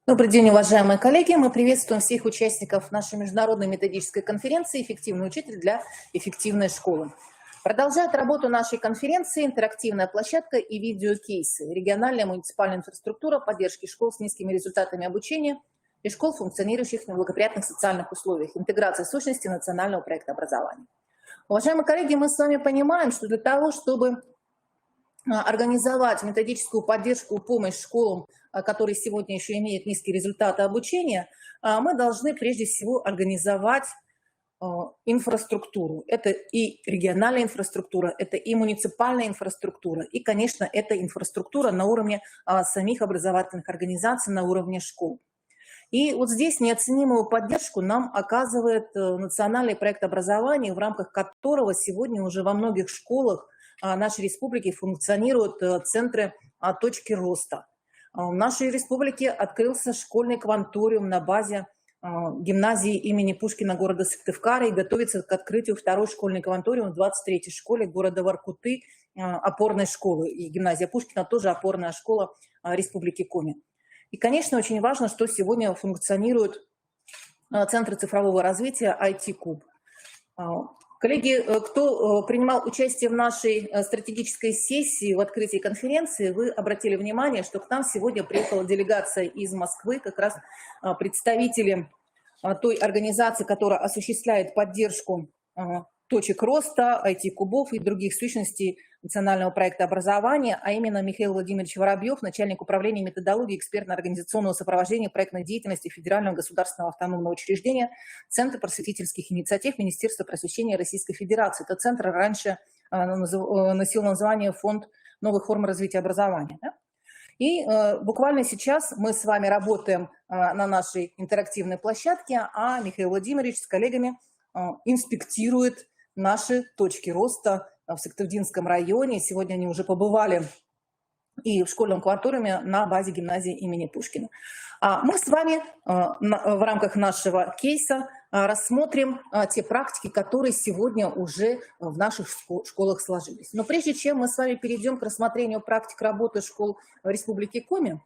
Добрый день, уважаемые коллеги. Мы приветствуем всех участников нашей международной методической конференции «Эффективный учитель для эффективной школы». Продолжает работу нашей конференции интерактивная площадка и видеокейсы, региональная муниципальная инфраструктура поддержки школ с низкими результатами обучения и школ, функционирующих в неблагоприятных социальных условиях, интеграция сущности национального проекта образования. Уважаемые коллеги, мы с вами понимаем, что для того, чтобы организовать методическую поддержку и помощь школам, которые сегодня еще имеют низкие результаты обучения, мы должны прежде всего организовать инфраструктуру. Это и региональная инфраструктура, это и муниципальная инфраструктура, и, конечно, это инфраструктура на уровне самих образовательных организаций, на уровне школ. И вот здесь неоценимую поддержку нам оказывает национальный проект образования, в рамках которого сегодня уже во многих школах нашей республики функционируют центры точки роста. В нашей республике открылся школьный кванториум на базе гимназии имени Пушкина города Сыктывкара и готовится к открытию второй школьный кванториум в 23-й школе города Воркуты, опорной школы. И гимназия Пушкина тоже опорная школа республики Коми. И, конечно, очень важно, что сегодня функционируют центры цифрового развития IT-Куб. Коллеги, кто принимал участие в нашей стратегической сессии в открытии конференции, вы обратили внимание, что к нам сегодня приехала делегация из Москвы, как раз представители той организации, которая осуществляет поддержку точек роста, IT-кубов и других сущностей национального проекта образования, а именно Михаил Владимирович Воробьев, начальник управления методологии экспертно-организационного сопровождения проектной деятельности Федерального государственного автономного учреждения Центра просветительских инициатив Министерства просвещения Российской Федерации. Этот центр раньше носил название «Фонд новых форм развития образования». И буквально сейчас мы с вами работаем на нашей интерактивной площадке, а Михаил Владимирович с коллегами инспектирует наши точки роста в Сыктывдинском районе. Сегодня они уже побывали и в школьном кванториуме на базе гимназии имени Пушкина. Мы с вами в рамках нашего кейса рассмотрим те практики, которые сегодня уже в наших школах сложились. Но прежде чем мы с вами перейдем к рассмотрению практик работы школ в Республике Коми,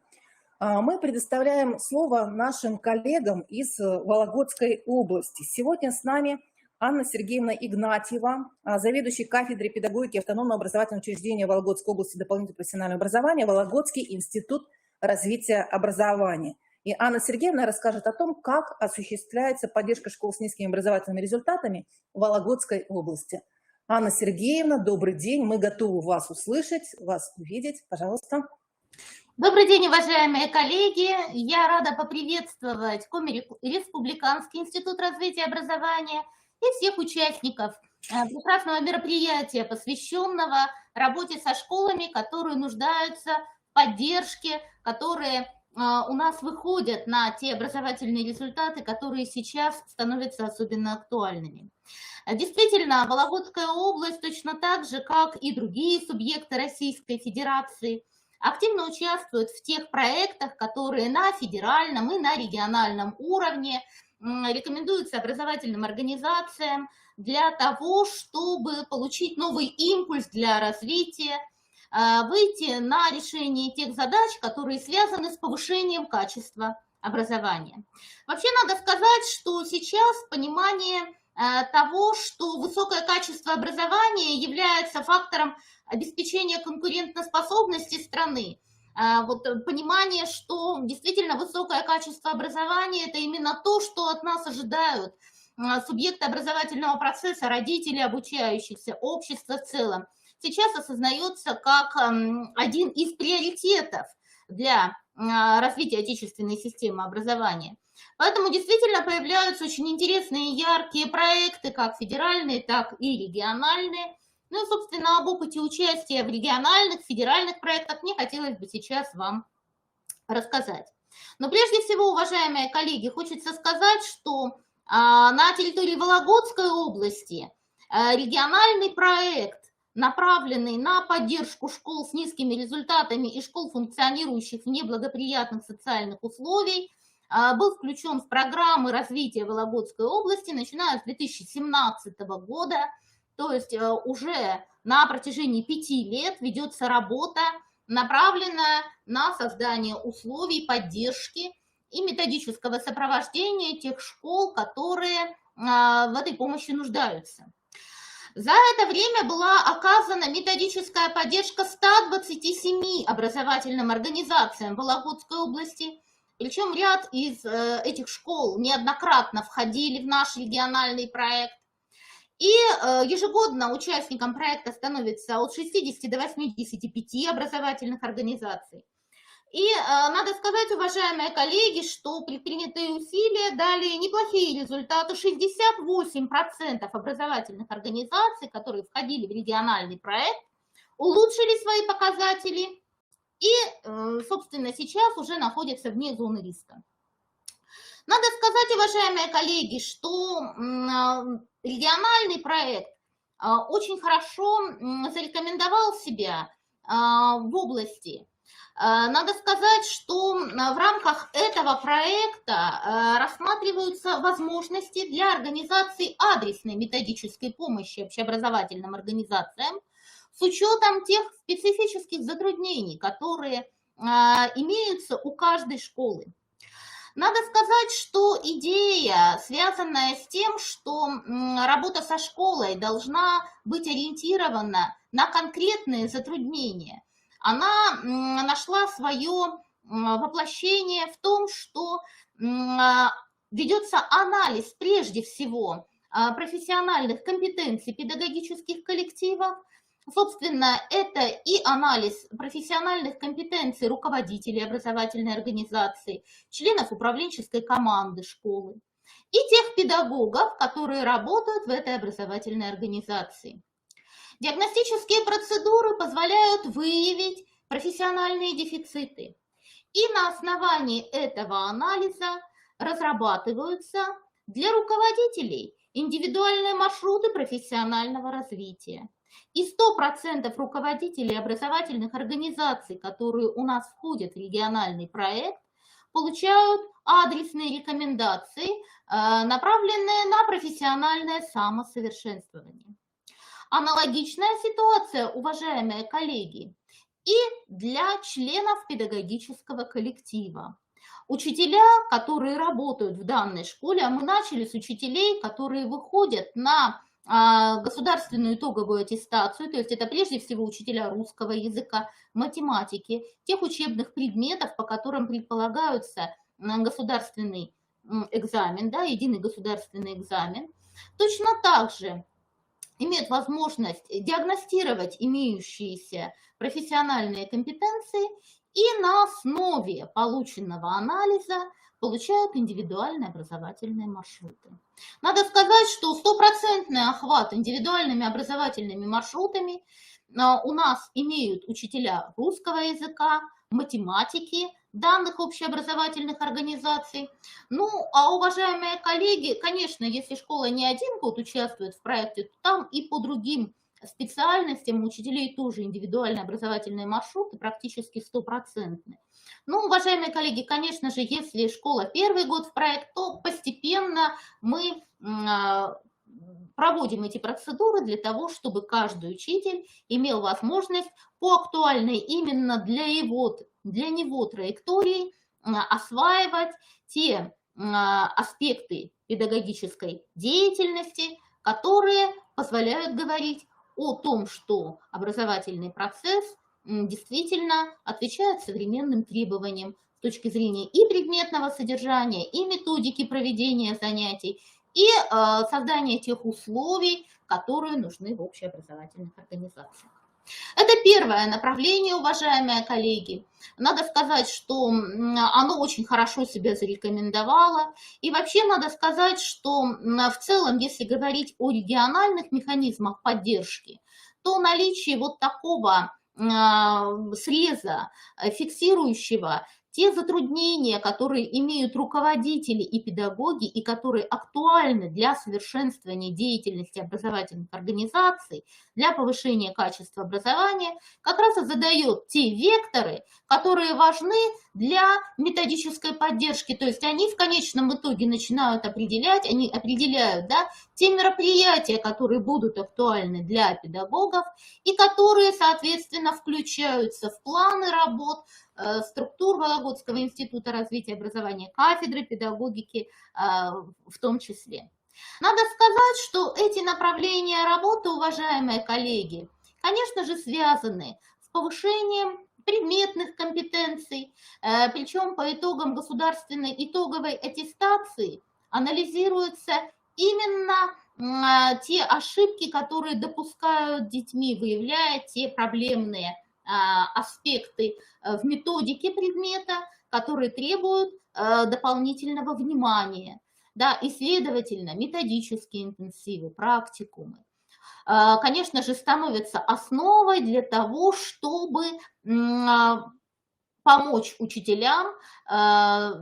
мы предоставляем слово нашим коллегам из Вологодской области. Сегодня с нами Анна Сергеевна Игнатьева, заведующий кафедрой педагогики автономного образовательного учреждения Вологодской области дополнительного профессионального образования, Вологодский институт развития образования. И Анна Сергеевна расскажет о том, как осуществляется поддержка школ с низкими образовательными результатами в Вологодской области. Анна Сергеевна, добрый день, мы готовы вас услышать, вас увидеть, пожалуйста. Добрый день, уважаемые коллеги. Я рада поприветствовать Коми Республиканский институт развития образования и всех участников прекрасного мероприятия, посвященного работе со школами, которые нуждаются в поддержке, которые у нас выходят на те образовательные результаты, которые сейчас становятся особенно актуальными. Действительно, Вологодская область точно так же, как и другие субъекты Российской Федерации, активно участвуют в тех проектах, которые на федеральном и на региональном уровне рекомендуются образовательным организациям для того, чтобы получить новый импульс для развития, выйти на решение тех задач, которые связаны с повышением качества образования. Вообще надо сказать, что сейчас понимание того, что высокое качество образования является фактором обеспечения конкурентоспособности страны, вот понимание, что действительно высокое качество образования – это именно то, что от нас ожидают субъекты образовательного процесса, родители обучающихся, общество в целом, сейчас осознается как один из приоритетов для развития отечественной системы образования. Поэтому действительно появляются очень интересные и яркие проекты, как федеральные, так и региональные. Ну и, собственно, об опыте участия в региональных, федеральных проектах мне хотелось бы сейчас вам рассказать. Но прежде всего, уважаемые коллеги, хочется сказать, что на территории Вологодской области региональный проект, направленный на поддержку школ с низкими результатами и школ, функционирующих в неблагоприятных социальных условиях, был включен в программы развития Вологодской области, начиная с 2017 года. То есть уже на протяжении 5 лет ведется работа, направленная на создание условий поддержки и методического сопровождения тех школ, которые в этой помощи нуждаются. За это время была оказана методическая поддержка 127 образовательным организациям Вологодской области, причем ряд из этих школ неоднократно входили в наш региональный проект. И ежегодно участникам проекта становится от 60 до 85 образовательных организаций. И надо сказать, уважаемые коллеги, что предпринятые усилия дали неплохие результаты. 68% образовательных организаций, которые входили в региональный проект, улучшили свои показатели и, собственно, сейчас уже находятся вне зоны риска. Надо сказать, уважаемые коллеги, что региональный проект очень хорошо зарекомендовал себя в области. Надо сказать, что в рамках этого проекта рассматриваются возможности для организации адресной методической помощи общеобразовательным организациям с учетом тех специфических затруднений, которые имеются у каждой школы. Надо сказать, что идея, связанная с тем, что работа со школой должна быть ориентирована на конкретные затруднения, она нашла свое воплощение в том, что ведется анализ прежде всего профессиональных компетенций педагогических коллективов. Собственно, это и анализ профессиональных компетенций руководителей образовательной организации, членов управленческой команды школы и тех педагогов, которые работают в этой образовательной организации. Диагностические процедуры позволяют выявить профессиональные дефициты. И на основании этого анализа разрабатываются для руководителей индивидуальные маршруты профессионального развития. И 100% руководителей образовательных организаций, которые у нас входят в региональный проект, получают адресные рекомендации, направленные на профессиональное самосовершенствование. Аналогичная ситуация, уважаемые коллеги, и для членов педагогического коллектива. Учителя, которые работают в данной школе, а мы начали с учителей, которые выходят на государственную итоговую аттестацию, то есть это прежде всего учителя русского языка, математики, тех учебных предметов, по которым предполагаются государственный экзамен, да, единый государственный экзамен. Точно так же имеют возможность диагностировать имеющиеся профессиональные компетенции и на основе полученного анализа получают индивидуальные образовательные маршруты. Надо сказать, что 100% охват индивидуальными образовательными маршрутами у нас имеют учителя русского языка, математики, данных общеобразовательных организаций. Ну, а уважаемые коллеги, конечно, если школа не один год участвует в проекте, то там и по другим специальностям у учителей тоже индивидуальные образовательные маршруты, практически 100%. Ну, уважаемые коллеги, конечно же, если школа первый год в проект, то постепенно мы проводим эти процедуры для того, чтобы каждый учитель имел возможность по актуальной именно для него траектории осваивать те аспекты педагогической деятельности, которые позволяют говорить о том, что образовательный процесс действительно отвечает современным требованиям с точки зрения и предметного содержания, и методики проведения занятий, и создания тех условий, которые нужны в общеобразовательных организациях. Это первое направление, уважаемые коллеги. Надо сказать, что оно очень хорошо себя зарекомендовало. И вообще надо сказать, что в целом, если говорить о региональных механизмах поддержки, то наличие вот такого среза, фиксирующего те затруднения, которые имеют руководители и педагоги, и которые актуальны для совершенствования деятельности образовательных организаций, для повышения качества образования, как раз и задает те векторы, которые важны для методической поддержки. То есть они в конечном итоге начинают определять, они определяют, да, те мероприятия, которые будут актуальны для педагогов и которые, соответственно, включаются в планы работ, структуру Вологодского института развития образования, кафедры педагогики в том числе. Надо сказать, что эти направления работы, уважаемые коллеги, конечно же, связаны с повышением предметных компетенций, причем по итогам государственной итоговой аттестации анализируются именно те ошибки, которые допускают детьми, выявляя те проблемные аспекты в методике предмета, которые требуют дополнительного внимания. Да, и, следовательно, методические интенсивы, практикумы, конечно же, становятся основой для того, чтобы помочь учителям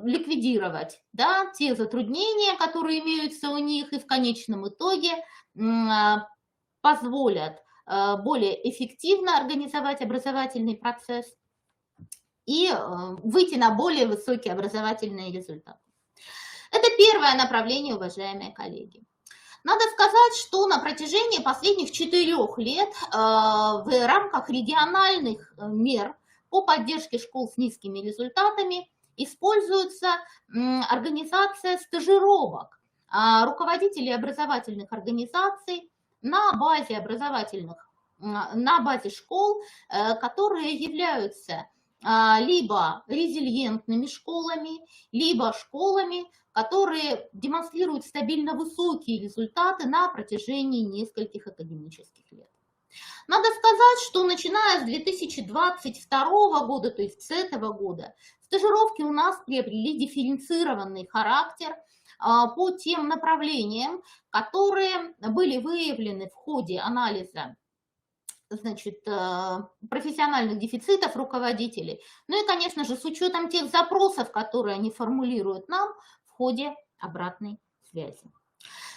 ликвидировать, да, те затруднения, которые имеются у них, и в конечном итоге позволят более эффективно организовать образовательный процесс и выйти на более высокие образовательные результаты. Это первое направление, уважаемые коллеги. Надо сказать, что на протяжении последних 4 лет в рамках региональных мер по поддержке школ с низкими результатами используется организация стажировок руководителей образовательных организаций на базе школ, которые являются либо резилиентными школами, либо школами, которые демонстрируют стабильно высокие результаты на протяжении нескольких академических лет. Надо сказать, что начиная с 2022 года, то есть с этого года, стажировки у нас приобрели дифференцированный характер по тем направлениям, которые были выявлены в ходе анализа, значит, профессиональных дефицитов руководителей, ну и, конечно же, с учетом тех запросов, которые они формулируют нам в ходе обратной связи.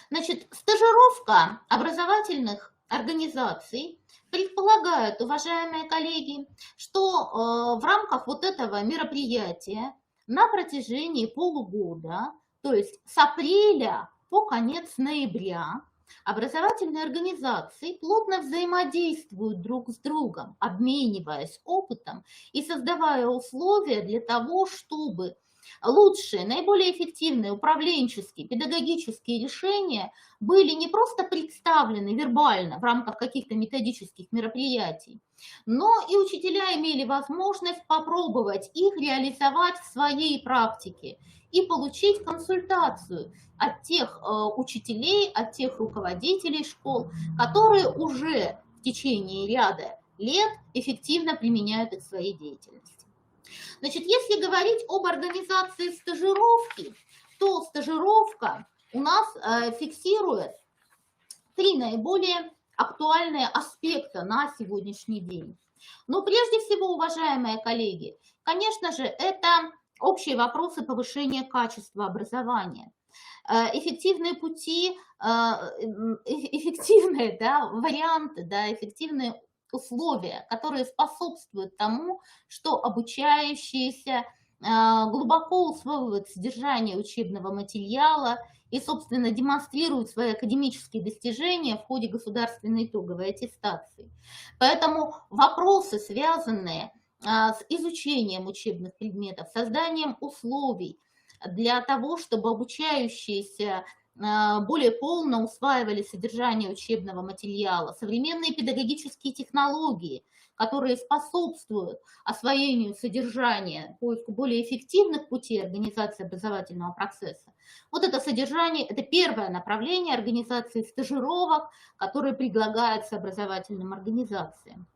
Значит, стажировка образовательных организаций предполагает, уважаемые коллеги, что в рамках вот этого мероприятия на протяжении полугода, то есть с апреля по конец ноября, образовательные организации плотно взаимодействуют друг с другом, обмениваясь опытом и создавая условия для того, чтобы лучшие, наиболее эффективные управленческие, педагогические решения были не просто представлены вербально в рамках каких-то методических мероприятий, но и учителя имели возможность попробовать их реализовать в своей практике и получить консультацию от тех учителей, от тех руководителей школ, которые уже в течение ряда лет эффективно применяют их в своей деятельности. Значит, если говорить об организации стажировки, то стажировка у нас фиксирует 3 наиболее актуальные аспекта на сегодняшний день. Но прежде всего, уважаемые коллеги, конечно же, это общие вопросы повышения качества образования. Эффективные пути, эффективные, да, варианты, да, эффективные условия, которые способствуют тому, что обучающиеся глубоко усваивают содержание учебного материала и, собственно, демонстрируют свои академические достижения в ходе государственной итоговой аттестации. Поэтому вопросы, связанные с изучением учебных предметов, созданием условий для того, чтобы обучающиеся более полно усваивали содержание учебного материала, современные педагогические технологии, которые способствуют освоению содержания, поиску более эффективных путей организации образовательного процесса. Вот это содержание, это первое направление организации стажировок, которое предлагается образовательным организациям.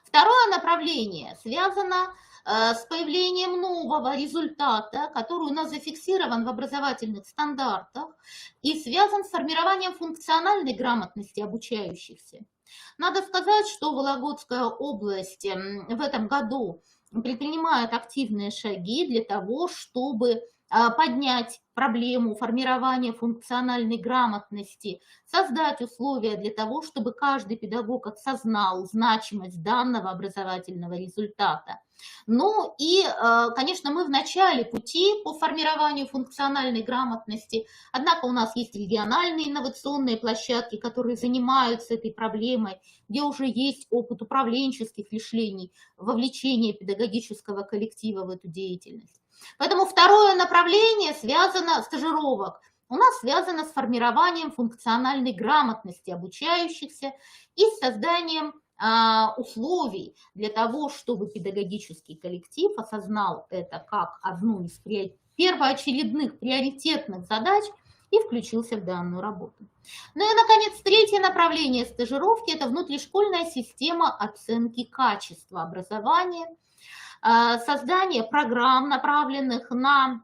Второе направление связано с появлением нового результата, который у нас зафиксирован в образовательных стандартах и связан с формированием функциональной грамотности обучающихся. Надо сказать, что Вологодская область в этом году предпринимает активные шаги для того, чтобы поднять проблему формирования функциональной грамотности, создать условия для того, чтобы каждый педагог осознал значимость данного образовательного результата Ну и, конечно, мы в начале пути по формированию функциональной грамотности, однако у нас есть региональные инновационные площадки, которые занимаются этой проблемой, где уже есть опыт управленческих решений, вовлечения педагогического коллектива в эту деятельность. Поэтому второе направление связано стажировок. У нас связано с формированием функциональной грамотности обучающихся и с созданием условий для того, чтобы педагогический коллектив осознал это как одну из первоочередных приоритетных задач и включился в данную работу. Ну и, наконец, третье направление стажировки – это внутришкольная система оценки качества образования, создание программ, направленных на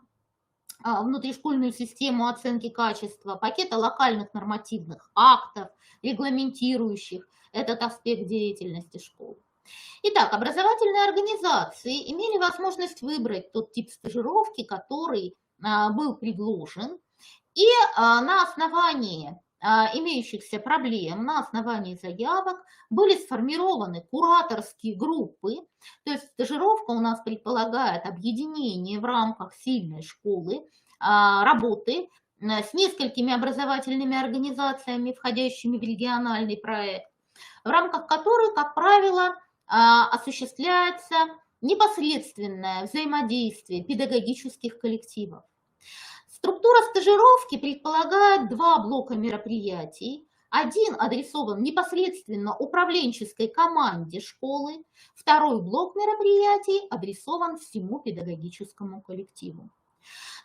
внутришкольную систему оценки качества, пакета локальных нормативных актов, регламентирующих этот аспект деятельности школы. Итак, образовательные организации имели возможность выбрать тот тип стажировки, который был предложен, и на основании имеющихся проблем, на основании заявок были сформированы кураторские группы, то есть стажировка у нас предполагает объединение в рамках сильной школы, работы с несколькими образовательными организациями, входящими в региональный проект, в рамках которой, как правило, осуществляется непосредственное взаимодействие педагогических коллективов. Структура стажировки предполагает два блока мероприятий. Один адресован непосредственно управленческой команде школы, второй блок мероприятий адресован всему педагогическому коллективу.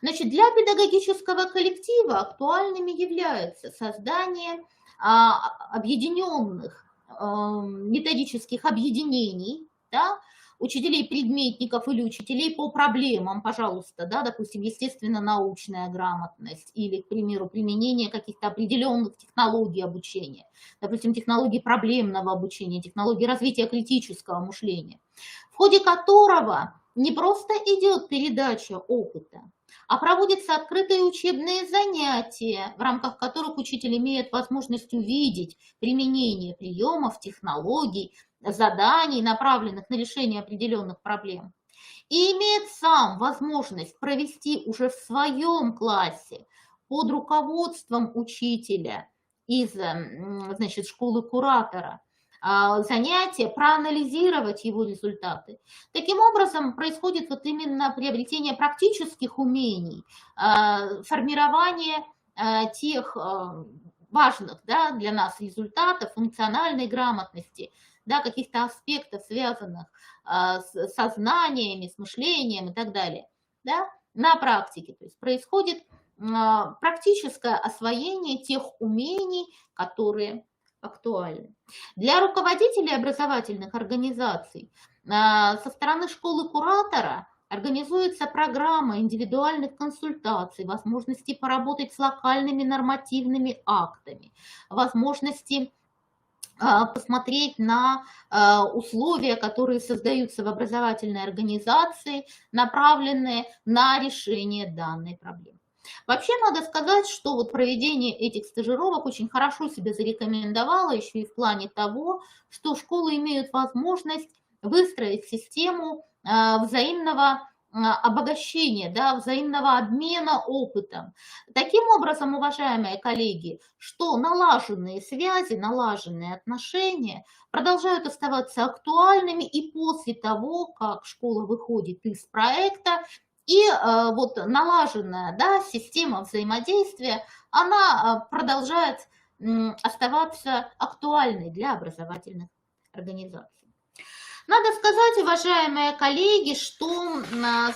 Значит, для педагогического коллектива актуальными является создание объединенных методических объединений, да, учителей-предметников или учителей по проблемам, пожалуйста, да, допустим, естественно-научная грамотность или, к примеру, применение каких-то определенных технологий обучения, допустим, технологий проблемного обучения, технологий развития критического мышления, в ходе которого не просто идет передача опыта, а проводятся открытые учебные занятия, в рамках которых учитель имеет возможность увидеть применение приемов, технологий, заданий, направленных на решение определенных проблем, и имеет сам возможность провести уже в своем классе под руководством учителя из, значит, школы куратора занятия, проанализировать его результаты. Таким образом, происходит вот именно приобретение практических умений, формирование тех важных, да, для нас результатов, функциональной грамотности, да, каких-то аспектов, связанных с сознаниями, с мышлением и так далее, да, на практике. То есть происходит практическое освоение тех умений, которые актуальны. Для руководителей образовательных организаций со стороны школы куратора организуется программа индивидуальных консультаций, возможности поработать с локальными нормативными актами, возможности посмотреть на условия, которые создаются в образовательной организации, направленные на решение данной проблемы. Вообще надо сказать, что вот проведение этих стажировок очень хорошо себя зарекомендовало еще и в плане того, что школы имеют возможность выстроить систему взаимного обогащения, да, взаимного обмена опытом. Таким образом, уважаемые коллеги, что налаженные связи, налаженные отношения продолжают оставаться актуальными и после того, как школа выходит из проекта, и вот налаженная, да, система взаимодействия, она продолжает оставаться актуальной для образовательных организаций. Надо сказать, уважаемые коллеги, что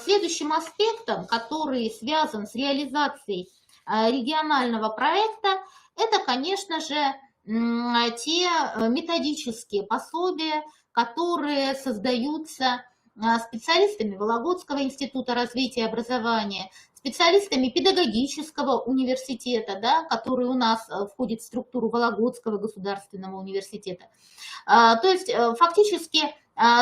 следующим аспектом, который связан с реализацией регионального проекта, это, конечно же, те методические пособия, которые создаются специалистами Вологодского института развития и образования, специалистами педагогического университета, да, который у нас входит в структуру Вологодского государственного университета. То есть фактически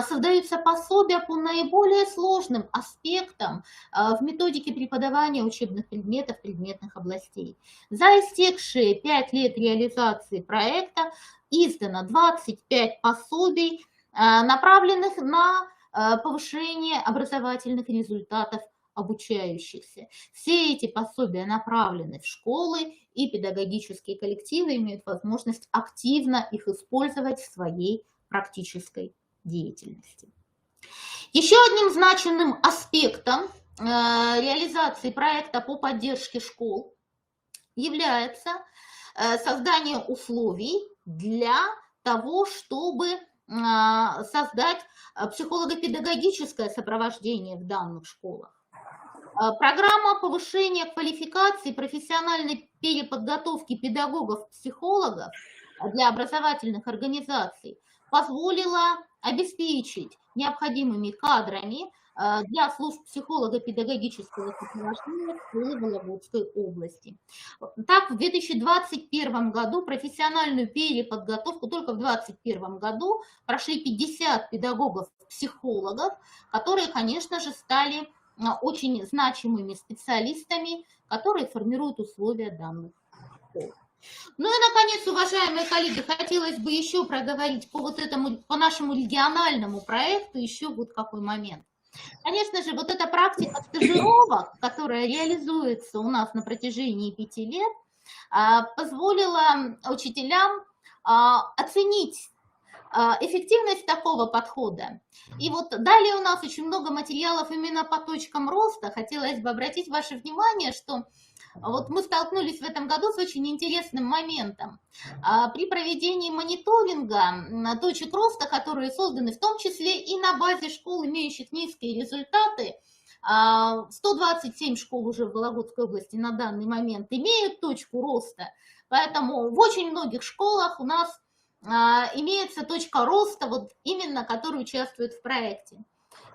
создаются пособия по наиболее сложным аспектам в методике преподавания учебных предметов предметных областей. За истекшие 5 лет реализации проекта издано 25 пособий, направленных на повышение образовательных результатов обучающихся. Все эти пособия направлены в школы, и педагогические коллективы имеют возможность активно их использовать в своей практической деятельности. Еще одним значимым аспектом реализации проекта по поддержке школ является создание условий для того, чтобы создать психолого-педагогическое сопровождение в данных школах. Программа повышения квалификации, профессиональной переподготовки педагогов-психологов для образовательных организаций позволила обеспечить необходимыми кадрами для служб психолого-педагогического сопровождения школы Вологодской области. Так, в 2021 году профессиональную переподготовку только в 2021 году прошли 50 педагогов-психологов, которые, конечно же, стали очень значимыми специалистами, которые формируют условия данных школ. Ну и, наконец, уважаемые коллеги, хотелось бы еще проговорить по нашему региональному проекту еще вот какой момент. Конечно же, вот эта практика стажировок, которая реализуется у нас на протяжении 5 лет, позволила учителям оценить эффективность такого подхода. И вот далее у нас очень много материалов именно по точкам роста. Хотелось бы обратить ваше внимание, что вот мы столкнулись в этом году с очень интересным моментом. При проведении мониторинга точек роста, которые созданы в том числе и на базе школ, имеющих низкие результаты, 127 школ уже в Вологодской области на данный момент имеют точку роста, поэтому в очень многих школах у нас имеется точка роста, вот именно которая участвует в проекте.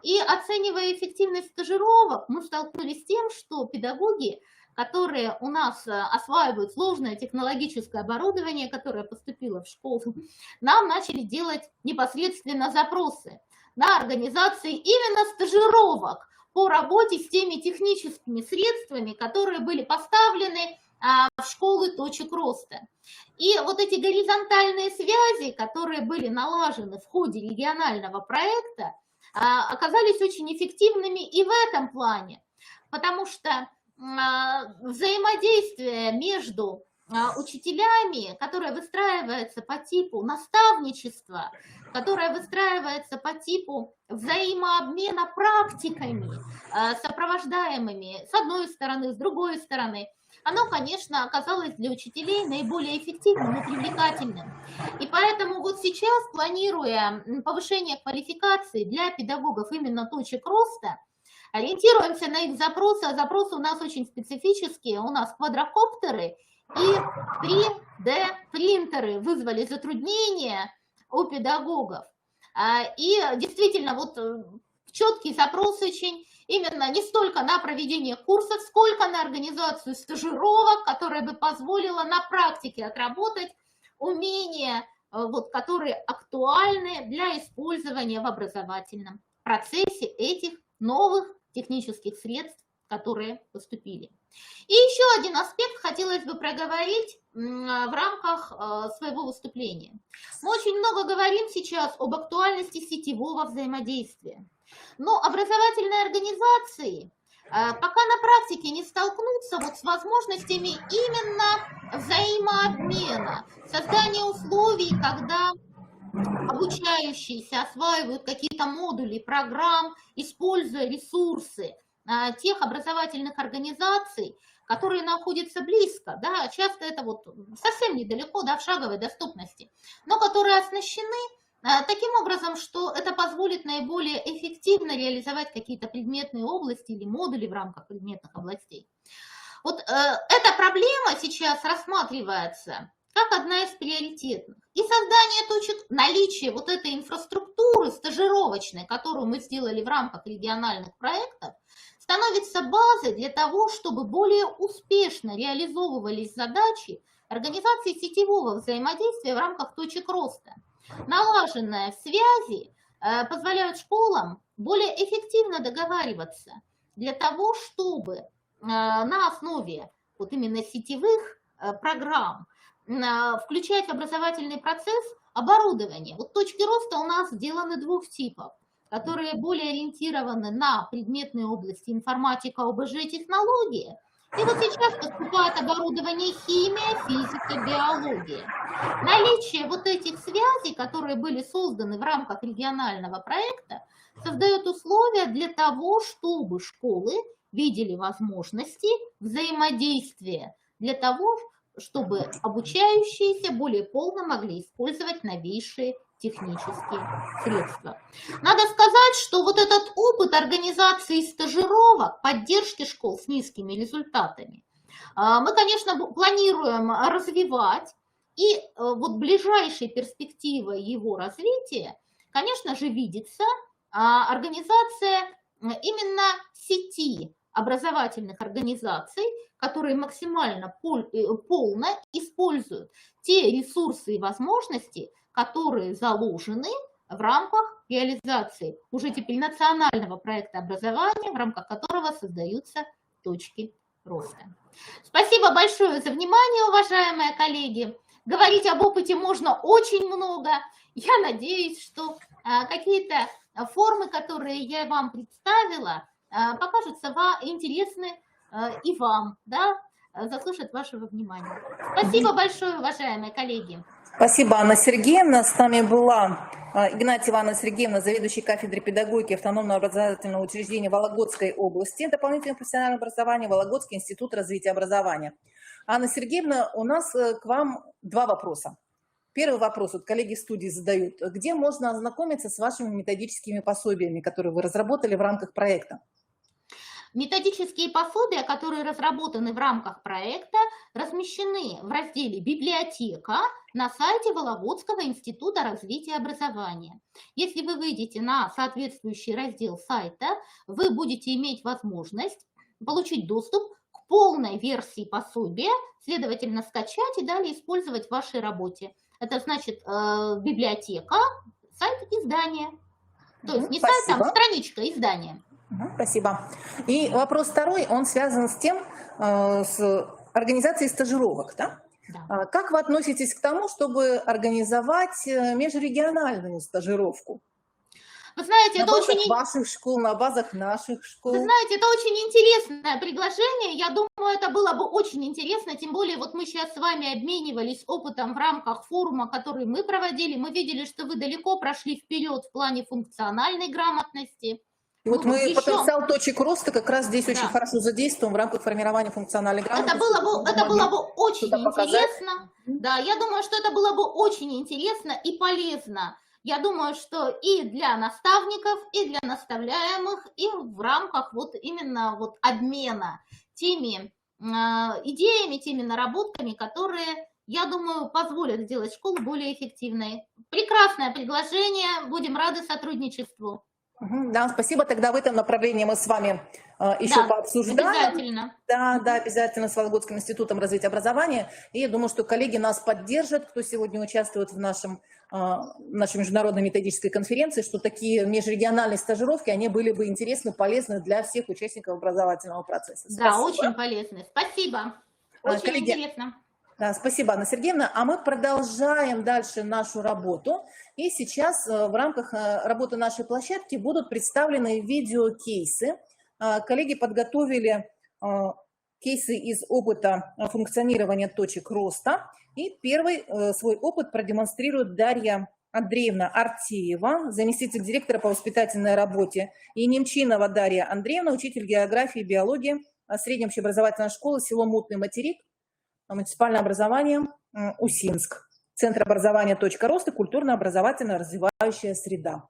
И оценивая эффективность стажировок, мы столкнулись с тем, что педагоги, которые у нас осваивают сложное технологическое оборудование, которое поступило в школу, нам начали делать непосредственно запросы на организации именно стажировок по работе с теми техническими средствами, которые были поставлены в школы точек роста. И вот эти горизонтальные связи, которые были налажены в ходе регионального проекта, оказались очень эффективными и в этом плане, потому что взаимодействие между учителями, которое выстраивается по типу наставничества, которое выстраивается по типу взаимообмена практиками, сопровождаемыми с одной стороны, с другой стороны, оно, конечно, оказалось для учителей наиболее эффективным и привлекательным. И поэтому вот сейчас, планируя повышение квалификации для педагогов именно точек роста, ориентируемся на их запросы, а запросы у нас очень специфические. У нас квадрокоптеры и 3D-принтеры вызвали затруднения у педагогов. И действительно, вот четкий запрос очень именно не столько на проведение курсов, сколько на организацию стажировок, которая бы позволила на практике отработать умения, вот, которые актуальны для использования в образовательном процессе этих новых технических средств, которые поступили. И еще один аспект хотелось бы проговорить в рамках своего выступления. Мы очень много говорим сейчас об актуальности сетевого взаимодействия. Но образовательные организации пока на практике не столкнутся вот с возможностями именно взаимообмена, создания условий, когда обучающиеся осваивают какие-то модули программ, используя ресурсы тех образовательных организаций, которые находятся близко, да, часто это вот совсем недалеко, да, в шаговой доступности, но которые оснащены таким образом, что это позволит наиболее эффективно реализовать какие-то предметные области или модули в рамках предметных областей. Вот эта проблема сейчас рассматривается как одна из приоритетных. И создание точек, наличие вот этой инфраструктуры стажировочной, которую мы сделали в рамках региональных проектов, становится базой для того, чтобы более успешно реализовывались задачи организации сетевого взаимодействия в рамках точек роста. Налаженные связи позволяют школам более эффективно договариваться для того, чтобы на основе вот именно сетевых программ включать в образовательный процесс оборудование. Вот точки роста у нас сделаны двух типов. которые более ориентированы на предметные области информатика, ОБЖ, технологии. И вот сейчас поступает оборудование химия, физика, биология. Наличие вот этих связей, которые были созданы в рамках регионального проекта, создает условия для того, чтобы школы видели возможности взаимодействия, для того, чтобы обучающиеся более полно могли использовать новейшие технические средства. Надо сказать, что вот этот опыт организации стажировок, поддержки школ с низкими результатами, мы, конечно, планируем развивать, и вот ближайшей перспективой его развития, конечно же, видится организация именно сети образовательных организаций, которые максимально полно используют те ресурсы и возможности, которые заложены в рамках реализации уже теперь национального проекта образования, в рамках которого создаются точки роста. Спасибо большое за внимание, уважаемые коллеги. Говорить об опыте можно очень много. Я надеюсь, что какие-то формы, которые я вам представила, покажутся интересны и вам, да, заслужат вашего внимания. Спасибо большое, уважаемые коллеги. Спасибо, Анна Сергеевна. С нами была Игнатьева Анна Сергеевна, заведующий кафедрой педагогики автономного образовательного учреждения Вологодской области, дополнительное профессиональное образование, Вологодский институт развития образования. Анна Сергеевна, у нас к вам два вопроса. Первый вопрос, вот коллеги в студии задают. Где можно ознакомиться с вашими методическими пособиями, которые вы разработали в рамках проекта? Методические пособия, которые разработаны в рамках проекта, размещены в разделе «Библиотека» на сайте Вологодского института развития образования. Если вы выйдете на соответствующий раздел сайта, вы будете иметь возможность получить доступ к полной версии пособия, следовательно, скачать и далее использовать в вашей работе. Это значит библиотека, сайт издания. То есть не сайт, там страничка издания. Спасибо. И вопрос второй, он связан с тем, с организацией стажировок. Да? Да. Как вы относитесь к тому, чтобы организовать межрегиональную стажировку? Вы знаете, на базах ваших школ, на базах наших школ. Вы знаете, это очень интересное предложение. Я думаю, это было бы очень интересно. Тем более, вот мы сейчас с вами обменивались опытом в рамках форума, который мы проводили. Мы видели, что вы далеко прошли вперед в плане функциональной грамотности. И вот мы потенциал точек роста как раз здесь очень хорошо задействуем в рамках формирования функциональной грамотности. Это было бы очень интересно. Да, я думаю, что это было бы очень интересно и полезно. Я думаю, что и для наставников, и для наставляемых, и в рамках вот именно вот обмена теми идеями, теми наработками, которые, я думаю, позволят сделать школу более эффективной. Прекрасное предложение, будем рады сотрудничеству. Да, спасибо. Тогда в этом направлении мы с вами еще пообсуждаем. Обязательно. Да, обязательно с Вологодским институтом развития образования. И я думаю, что коллеги нас поддержат, кто сегодня участвует в нашей международной методической конференции, что такие межрегиональные стажировки, они были бы интересны, полезны для всех участников образовательного процесса. Спасибо. Да, очень полезны. Спасибо. Очень коллеги, интересно. Да, спасибо, Анна Сергеевна. А мы продолжаем дальше нашу работу. И сейчас в рамках работы нашей площадки будут представлены видеокейсы. Коллеги подготовили кейсы из опыта функционирования точек роста. И первый свой опыт продемонстрирует Дарья Андреевна Артеева, заместитель директора по воспитательной работе, и Немчинова Дарья Андреевна, учитель географии и биологии средней общеобразовательной школы село Мутный Материк, муниципальное образование Усинск. Центр образования «Точка роста», культурно-образовательная развивающая среда.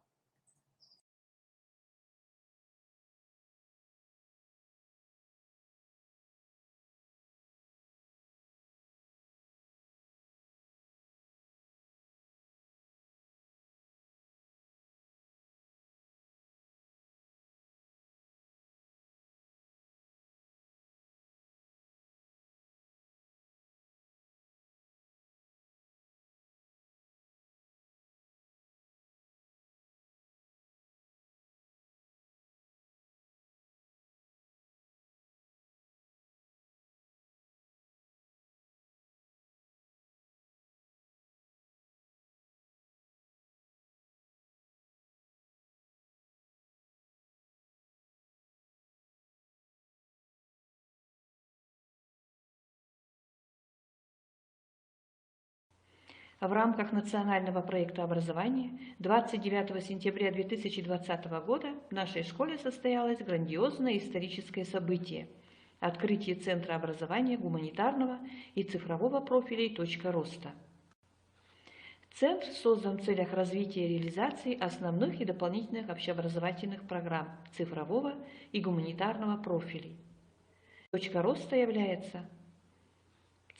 В рамках национального проекта образования 29 сентября 2020 года в нашей школе состоялось грандиозное историческое событие – открытие Центра образования гуманитарного и цифрового профилей «Точка роста». Центр создан в целях развития и реализации основных и дополнительных общеобразовательных программ цифрового и гуманитарного профилей. «Точка роста» является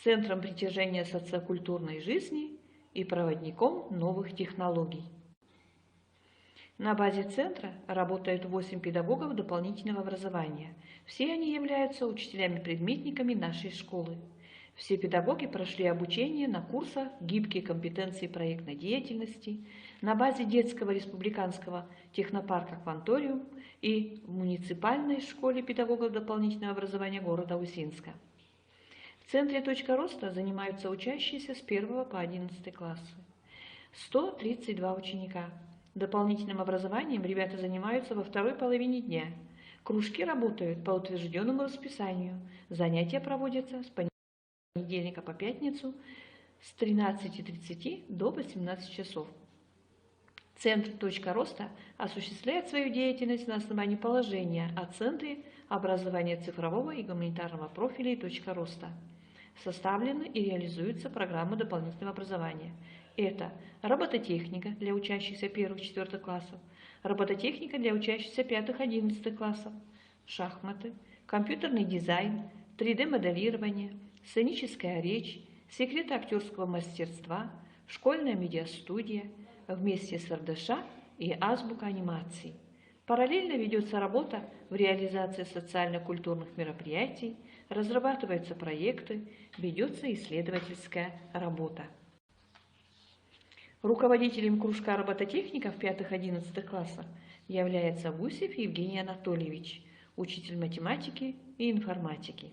центром притяжения социокультурной жизни и проводником новых технологий. На базе центра работают 8 педагогов дополнительного образования. Все они являются учителями-предметниками нашей школы. Все педагоги прошли обучение на курсах «Гибкие компетенции проектной деятельности» на базе детского республиканского технопарка «Кванториум» и в муниципальной школе педагогов дополнительного образования города Усинска. В Центре «Точка роста» занимаются учащиеся с 1 по 11 классы. 132 ученика. Дополнительным образованием ребята занимаются во второй половине дня. Кружки работают по утвержденному расписанию. Занятия проводятся с понедельника по пятницу с 13:30 до 18 часов. Центр «Точка роста» осуществляет свою деятельность на основании положения о Центре образования цифрового и гуманитарного профилей «Точка роста». Составлены и реализуются программы дополнительного образования. Это робототехника для учащихся 1-4 классов, робототехника для учащихся 5-11 классов, шахматы, компьютерный дизайн, 3D-моделирование, сценическая речь, секреты актерского мастерства, школьная медиастудия, вместе с РДШ и азбука анимации. Параллельно ведется работа в реализации социально-культурных мероприятий, разрабатываются проекты, ведется исследовательская работа. Руководителем кружка робототехников 5-11 классов является Гусев Евгений Анатольевич, учитель математики и информатики.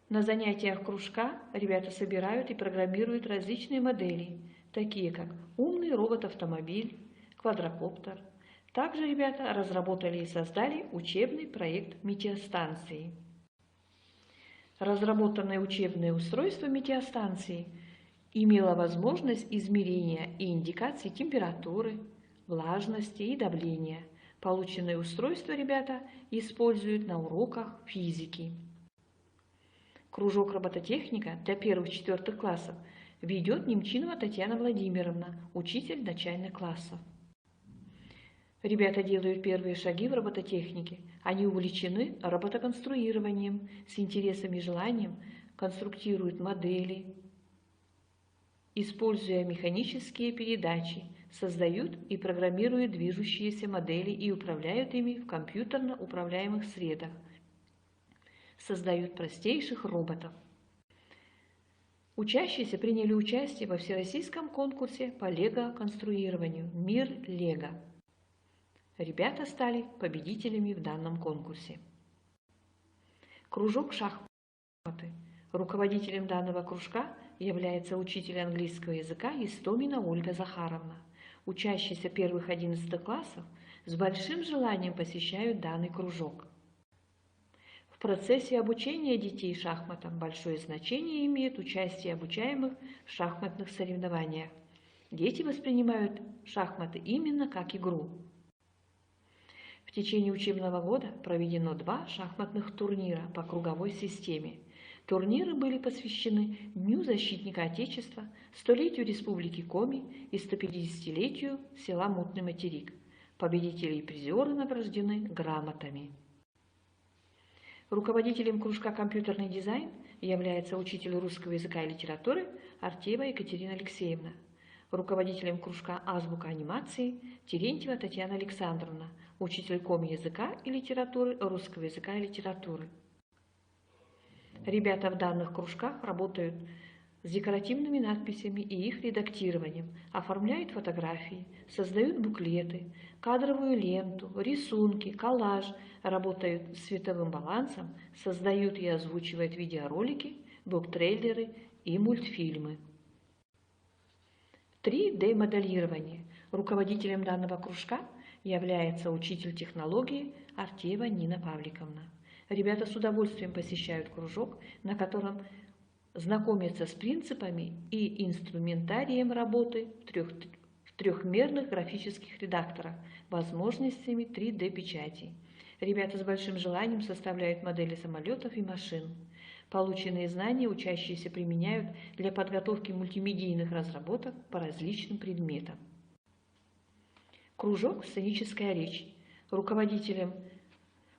На занятиях кружка ребята собирают и программируют различные модели, такие как умный робот-автомобиль, квадрокоптер. Также ребята разработали и создали учебный проект метеостанции. Разработанное учебное устройство метеостанции имело возможность измерения и индикации температуры, влажности и давления. Полученное устройство ребята используют на уроках физики. Кружок робототехника для 1-4 классов ведет Немчинова Татьяна Владимировна, учитель начальных классов. Ребята делают первые шаги в робототехнике. Они увлечены роботоконструированием, с интересом и желанием конструктируют модели, используя механические передачи, создают и программируют движущиеся модели и управляют ими в компьютерно управляемых средах, создают простейших роботов. Учащиеся приняли участие во всероссийском конкурсе по лего-конструированию «Мир Лего». Ребята стали победителями в данном конкурсе. Кружок шахматы. Руководителем данного кружка является учитель английского языка Истомина Ольга Захаровна. Учащиеся 1-11 классов с большим желанием посещают данный кружок. В процессе обучения детей шахматам большое значение имеет участие обучаемых в шахматных соревнованиях. Дети воспринимают шахматы именно как игру. В течение учебного года проведено 2 шахматных турнира по круговой системе. Турниры были посвящены Дню защитника Отечества, 100-летию Республики Коми и 150-летию села Мутный Материк. Победители и призеры награждены грамотами. Руководителем кружка «Компьютерный дизайн» является учитель русского языка и литературы Артеева Екатерина Алексеевна. Руководителем кружка «Азбука анимации» Терентьева Татьяна Александровна, учитель языка и литературы, русского языка и литературы. Ребята в данных кружках работают с декоративными надписями и их редактированием, оформляют фотографии, создают буклеты, кадровую ленту, рисунки, коллаж, работают с световым балансом, создают и озвучивают видеоролики, буктрейлеры и мультфильмы. 3D-моделирование. Руководителем данного кружка является учитель технологии Артеева Нина Павликовна. Ребята с удовольствием посещают кружок, на котором знакомиться с принципами и инструментарием работы в трехмерных графических редакторах, возможностями 3D-печати. Ребята с большим желанием составляют модели самолетов и машин. Полученные знания учащиеся применяют для подготовки мультимедийных разработок по различным предметам. Кружок «Сценическая речь», руководителем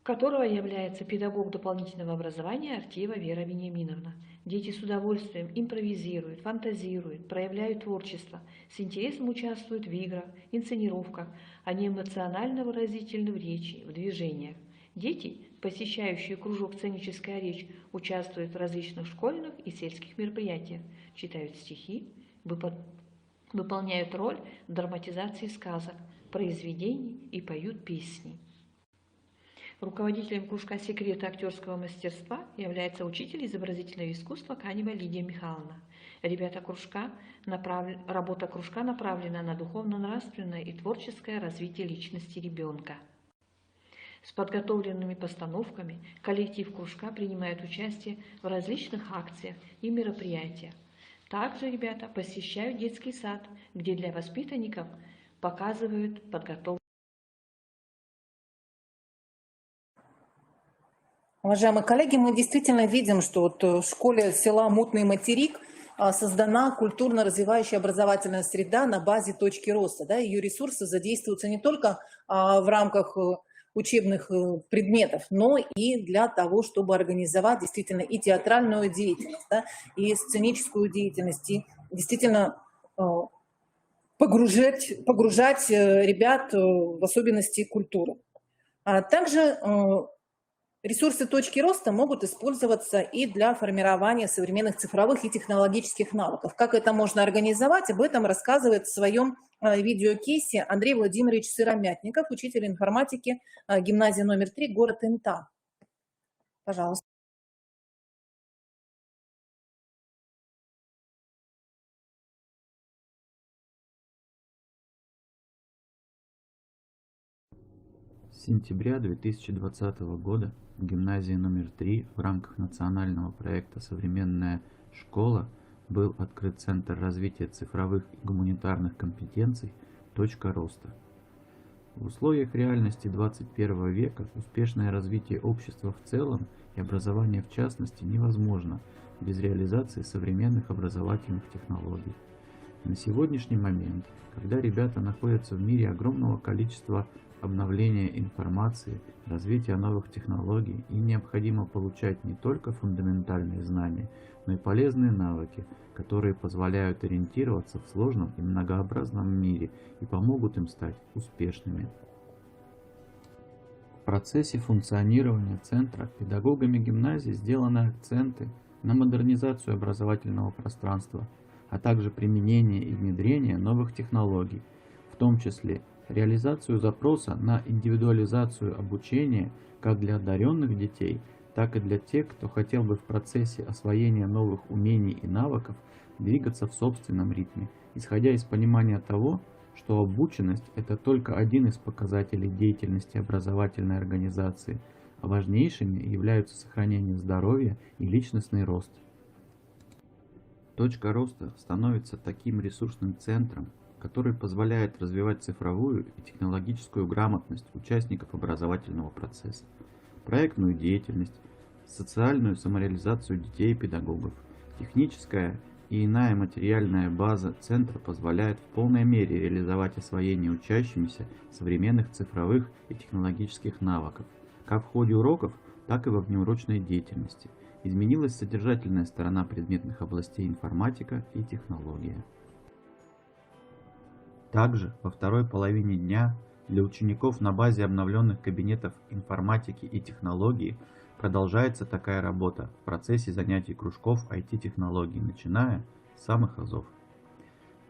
которого является педагог дополнительного образования Артеева Вера Вениаминовна. Дети с удовольствием импровизируют, фантазируют, проявляют творчество, с интересом участвуют в играх, инсценировках, они эмоционально выразительны в речи, в движениях. Дети, посещающие кружок «Сценическая речь», участвуют в различных школьных и сельских мероприятиях, читают стихи, выполняют роль в драматизации сказок, произведений и поют песни. Руководителем кружка «Секреты актерского мастерства» является учитель изобразительного искусства Канева Лидия Михайловна. Работа кружка направлена на духовно-нравственное и творческое развитие личности ребенка. С подготовленными постановками коллектив кружка принимает участие в различных акциях и мероприятиях. Также ребята посещают детский сад, где для воспитанников показывают подготовку. Уважаемые коллеги, мы действительно видим, что вот в школе села Мутный Материк создана культурно-развивающая образовательная среда на базе точки роста. Да, ее ресурсы задействуются не только в рамках учебных предметов, но и для того, чтобы организовать действительно и театральную деятельность, да, и сценическую деятельность, и действительно погружать ребят в особенности культуры. А также ресурсы точки роста могут использоваться и для формирования современных цифровых и технологических навыков. Как это можно организовать, об этом рассказывает в своем видеокейсе Андрей Владимирович Сыромятников, учитель информатики гимназии номер 3, город Инта. Пожалуйста. С сентября 2020 года в гимназии номер 3 в рамках национального проекта «Современная школа» был открыт Центр развития цифровых и гуманитарных компетенций «Точка роста». В условиях реальности 21 века успешное развитие общества в целом и образования в частности невозможно без реализации современных образовательных технологий. На сегодняшний момент, когда ребята находятся в мире огромного количества обновления информации, развития новых технологий, им необходимо получать не только фундаментальные знания, но и полезные навыки, которые позволяют ориентироваться в сложном и многообразном мире и помогут им стать успешными. В процессе функционирования центра педагогами гимназии сделаны акценты на модернизацию образовательного пространства, а также применение и внедрение новых технологий, в том числе реализацию запроса на индивидуализацию обучения как для одаренных детей, так и для тех, кто хотел бы в процессе освоения новых умений и навыков двигаться в собственном ритме, исходя из понимания того, что обученность – это только один из показателей деятельности образовательной организации, а важнейшими являются сохранение здоровья и личностный рост. Точка роста становится таким ресурсным центром, который позволяет развивать цифровую и технологическую грамотность участников образовательного процесса, проектную деятельность, социальную самореализацию детей и педагогов. Техническая и иная материальная база центра позволяет в полной мере реализовать освоение учащимися современных цифровых и технологических навыков, как в ходе уроков, так и во внеурочной деятельности. Изменилась содержательная сторона предметных областей информатика и технология. Также во второй половине дня для учеников на базе обновленных кабинетов информатики и технологии продолжается такая работа в процессе занятий кружков IT-технологий, начиная с самых азов.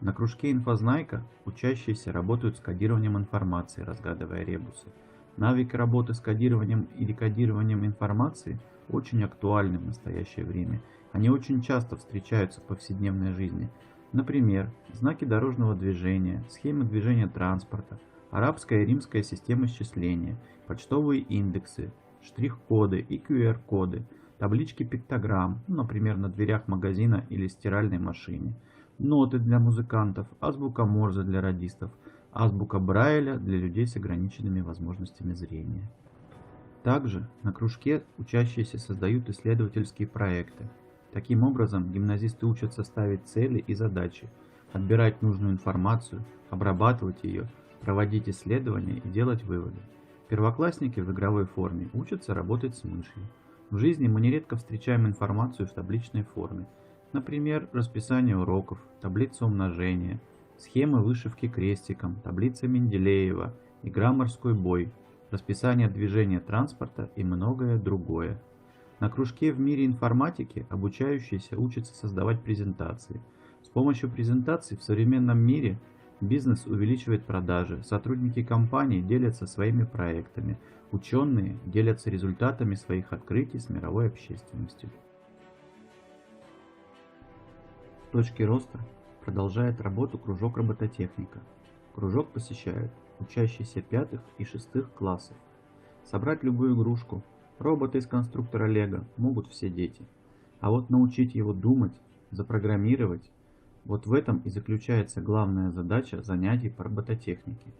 На кружке «Инфознайка» учащиеся работают с кодированием информации, разгадывая ребусы. Навыки работы с кодированием и декодированием информации очень актуальны в настоящее время. Они очень часто встречаются в повседневной жизни. Например, знаки дорожного движения, схемы движения транспорта, арабская и римская системы счисления, почтовые индексы, штрих-коды и QR-коды. таблички пиктограмм, ну, например, на дверях магазина или стиральной машине, ноты для музыкантов, азбука Морзе для радистов, азбука Брайля для людей с ограниченными возможностями зрения. Также на кружке учащиеся создают исследовательские проекты. Таким образом, гимназисты учатся ставить цели и задачи, отбирать нужную информацию, обрабатывать ее, проводить исследования и делать выводы. Первоклассники в игровой форме учатся работать с мышью. В жизни мы нередко встречаем информацию в табличной форме. Например, расписание уроков, таблица умножения, схемы вышивки крестиком, таблица Менделеева, игра «Морской бой», расписание движения транспорта и многое другое. На кружке в мире информатики обучающиеся учатся создавать презентации. С помощью презентаций в современном мире бизнес увеличивает продажи, сотрудники компаний делятся своими проектами, ученые делятся результатами своих открытий с мировой общественностью. В точке роста продолжает работу кружок робототехника. Кружок посещают учащиеся 5 и 6 классов. Собрать любую игрушку, робота из конструктора Лего могут все дети. А вот научить его думать, запрограммировать, вот в этом и заключается главная задача занятий по робототехнике.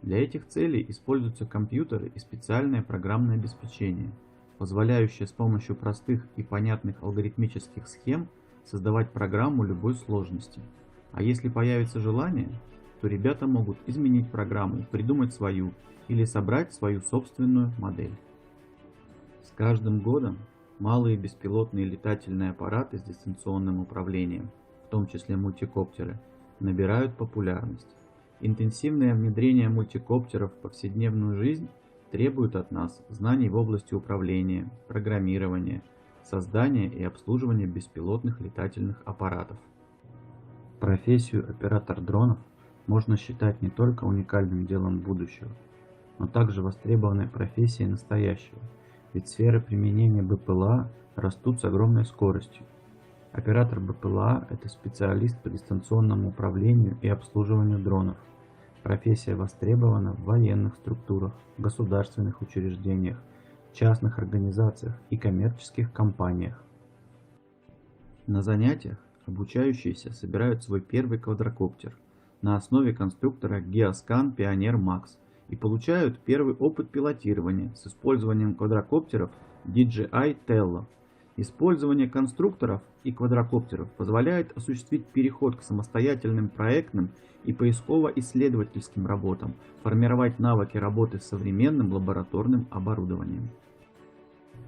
Для этих целей используются компьютеры и специальное программное обеспечение, позволяющее с помощью простых и понятных алгоритмических схем создавать программу любой сложности. А если появится желание, то ребята могут изменить программу, придумать свою или собрать свою собственную модель. С каждым годом малые беспилотные летательные аппараты с дистанционным управлением, в том числе мультикоптеры, набирают популярность. Интенсивное внедрение мультикоптеров в повседневную жизнь требует от нас знаний в области управления, программирования, создания и обслуживания беспилотных летательных аппаратов. Профессию оператор дронов можно считать не только уникальным делом будущего, но также востребованной профессией настоящего, ведь сферы применения БПЛА растут с огромной скоростью. Оператор БПЛА – это специалист по дистанционному управлению и обслуживанию дронов. Профессия востребована в военных структурах, государственных учреждениях, частных организациях и коммерческих компаниях. На занятиях обучающиеся собирают свой первый квадрокоптер на основе конструктора Geoscan Pioneer Max и получают первый опыт пилотирования с использованием квадрокоптеров DJI Tello. Использование конструкторов и квадрокоптеров позволяет осуществить переход к самостоятельным проектным и поисково-исследовательским работам, формировать навыки работы с современным лабораторным оборудованием.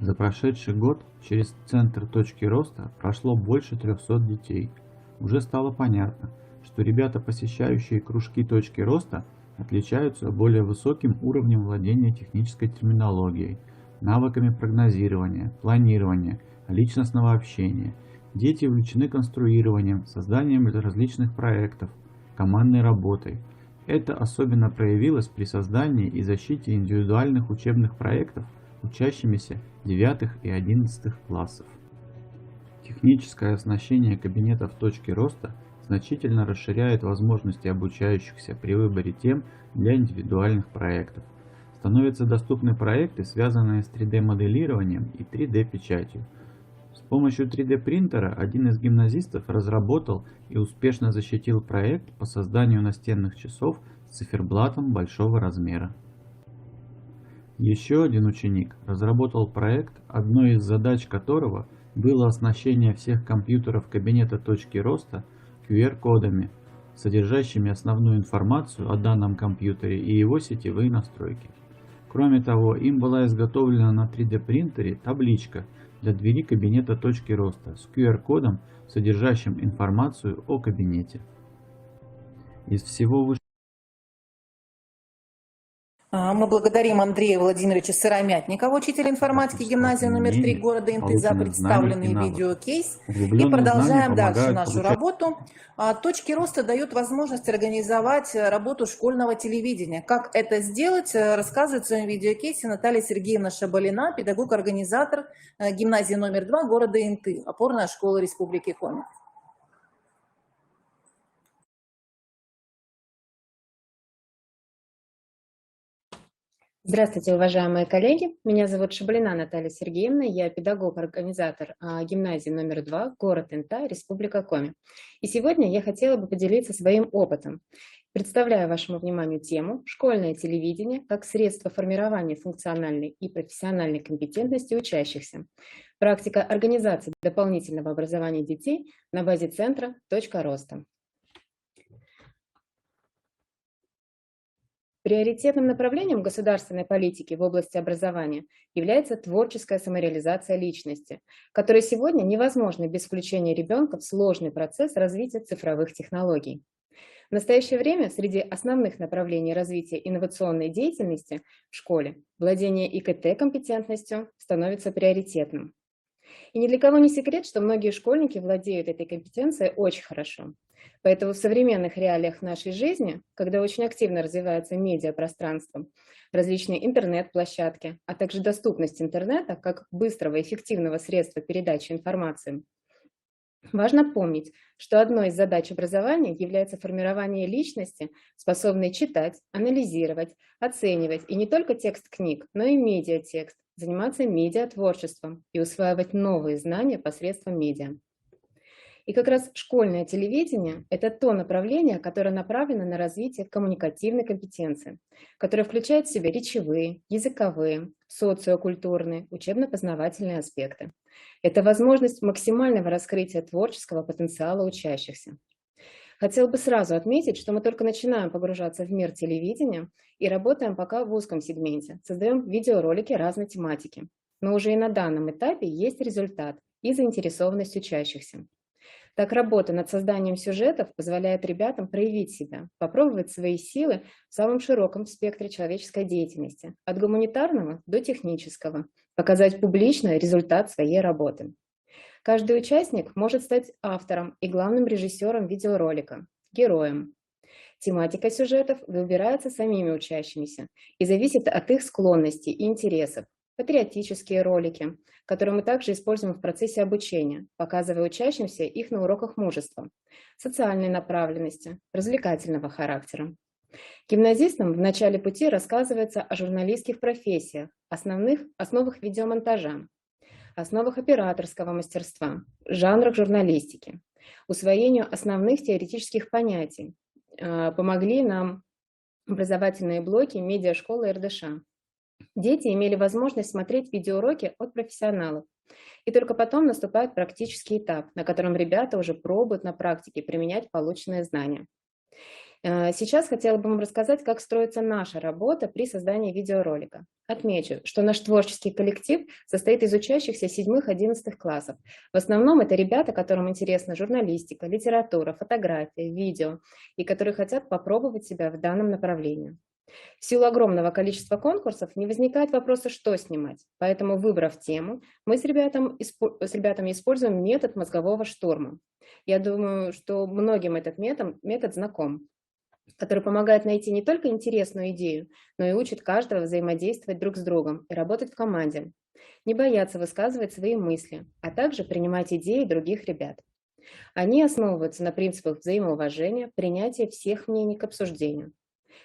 За прошедший год через Центр точки роста прошло больше 300 детей. Уже стало понятно, что ребята, посещающие кружки точки роста, отличаются более высоким уровнем владения технической терминологией, навыками прогнозирования, планирования, личностного общения. Дети увлечены конструированием, созданием различных проектов, командной работой. Это особенно проявилось при создании и защите индивидуальных учебных проектов учащимися 9 и 11 классов. Техническое оснащение кабинетов точки роста значительно расширяет возможности обучающихся при выборе тем для индивидуальных проектов. Становятся доступны проекты, связанные с 3D-моделированием и 3D-печатью. С помощью 3D-принтера один из гимназистов разработал и успешно защитил проект по созданию настенных часов с циферблатом большого размера. Еще один ученик разработал проект, одной из задач которого было оснащение всех компьютеров кабинета точки роста QR-кодами, содержащими основную информацию о данном компьютере и его сетевые настройки. Кроме того, им была изготовлена на 3D принтере табличка для двери кабинета точки роста с QR-кодом, содержащим информацию о кабинете. Из всего вышедшего Мы благодарим Андрея Владимировича Сыромятникова, учителя информатики гимназии номер 3 города Инты, за представленный видеокейс. И продолжаем дальше нашу работу. Точки роста дают возможность организовать работу школьного телевидения. Как это сделать, рассказывает в своем видеокейсе Наталья Сергеевна Шабалина, педагог-организатор гимназии номер 2 города Инты, опорная школа Республики Коми. Здравствуйте, уважаемые коллеги. Меня зовут Шаблина Наталья Сергеевна. Я педагог-организатор гимназии номер 2, город Инта, Республика Коми. И сегодня я хотела бы поделиться своим опытом. Представляю вашему вниманию тему «Школьное телевидение как средство формирования функциональной и профессиональной компетентности учащихся. Практика организации дополнительного образования детей на базе центра «Точка роста». Приоритетным направлением государственной политики в области образования является творческая самореализация личности, которая сегодня невозможна без включения ребенка в сложный процесс развития цифровых технологий. В настоящее время среди основных направлений развития инновационной деятельности в школе владение ИКТ-компетентностью становится приоритетным. И ни для кого не секрет, что многие школьники владеют этой компетенцией очень хорошо. Поэтому в современных реалиях нашей жизни, когда очень активно развивается медиапространство, различные интернет-площадки, а также доступность интернета как быстрого и эффективного средства передачи информации, важно помнить, что одной из задач образования является формирование личности, способной читать, анализировать, оценивать и не только текст книг, но и медиатекст, заниматься медиатворчеством и усваивать новые знания посредством медиа. И как раз школьное телевидение – это то направление, которое направлено на развитие коммуникативной компетенции, которое включает в себя речевые, языковые, социокультурные, учебно-познавательные аспекты. Это возможность максимального раскрытия творческого потенциала учащихся. Хотела бы сразу отметить, что мы только начинаем погружаться в мир телевидения и работаем пока в узком сегменте, создаем видеоролики разной тематики. Но уже и на данном этапе есть результат и заинтересованность учащихся. Так, работа над созданием сюжетов позволяет ребятам проявить себя, попробовать свои силы в самом широком спектре человеческой деятельности, от гуманитарного до технического, показать публично результат своей работы. Каждый участник может стать автором и главным режиссером видеоролика, героем. Тематика сюжетов выбирается самими учащимися и зависит от их склонностей и интересов. Патриотические ролики, которые мы также используем в процессе обучения, показывая учащимся их на уроках мужества, социальной направленности, развлекательного характера. Гимназистам в начале пути рассказывается о журналистских профессиях, основах видеомонтажа, основах операторского мастерства, жанрах журналистики, усвоению основных теоретических понятий. Помогли нам образовательные блоки медиашколы РДШ. Дети имели возможность смотреть видеоуроки от профессионалов. И только потом наступает практический этап, на котором ребята уже пробуют на практике применять полученные знания. Сейчас хотела бы вам рассказать, как строится наша работа при создании видеоролика. Отмечу, что наш творческий коллектив состоит из учащихся 7-11 классов. В основном это ребята, которым интересна журналистика, литература, фотография, видео, и которые хотят попробовать себя в данном направлении. В силу огромного количества конкурсов не возникает вопроса, что снимать. Поэтому, выбрав тему, мы с ребятами используем метод мозгового штурма. Я думаю, что многим этот метод знаком, который помогает найти не только интересную идею, но и учит каждого взаимодействовать друг с другом и работать в команде, не бояться высказывать свои мысли, а также принимать идеи других ребят. Они основываются на принципах взаимоуважения, принятия всех мнений к обсуждению.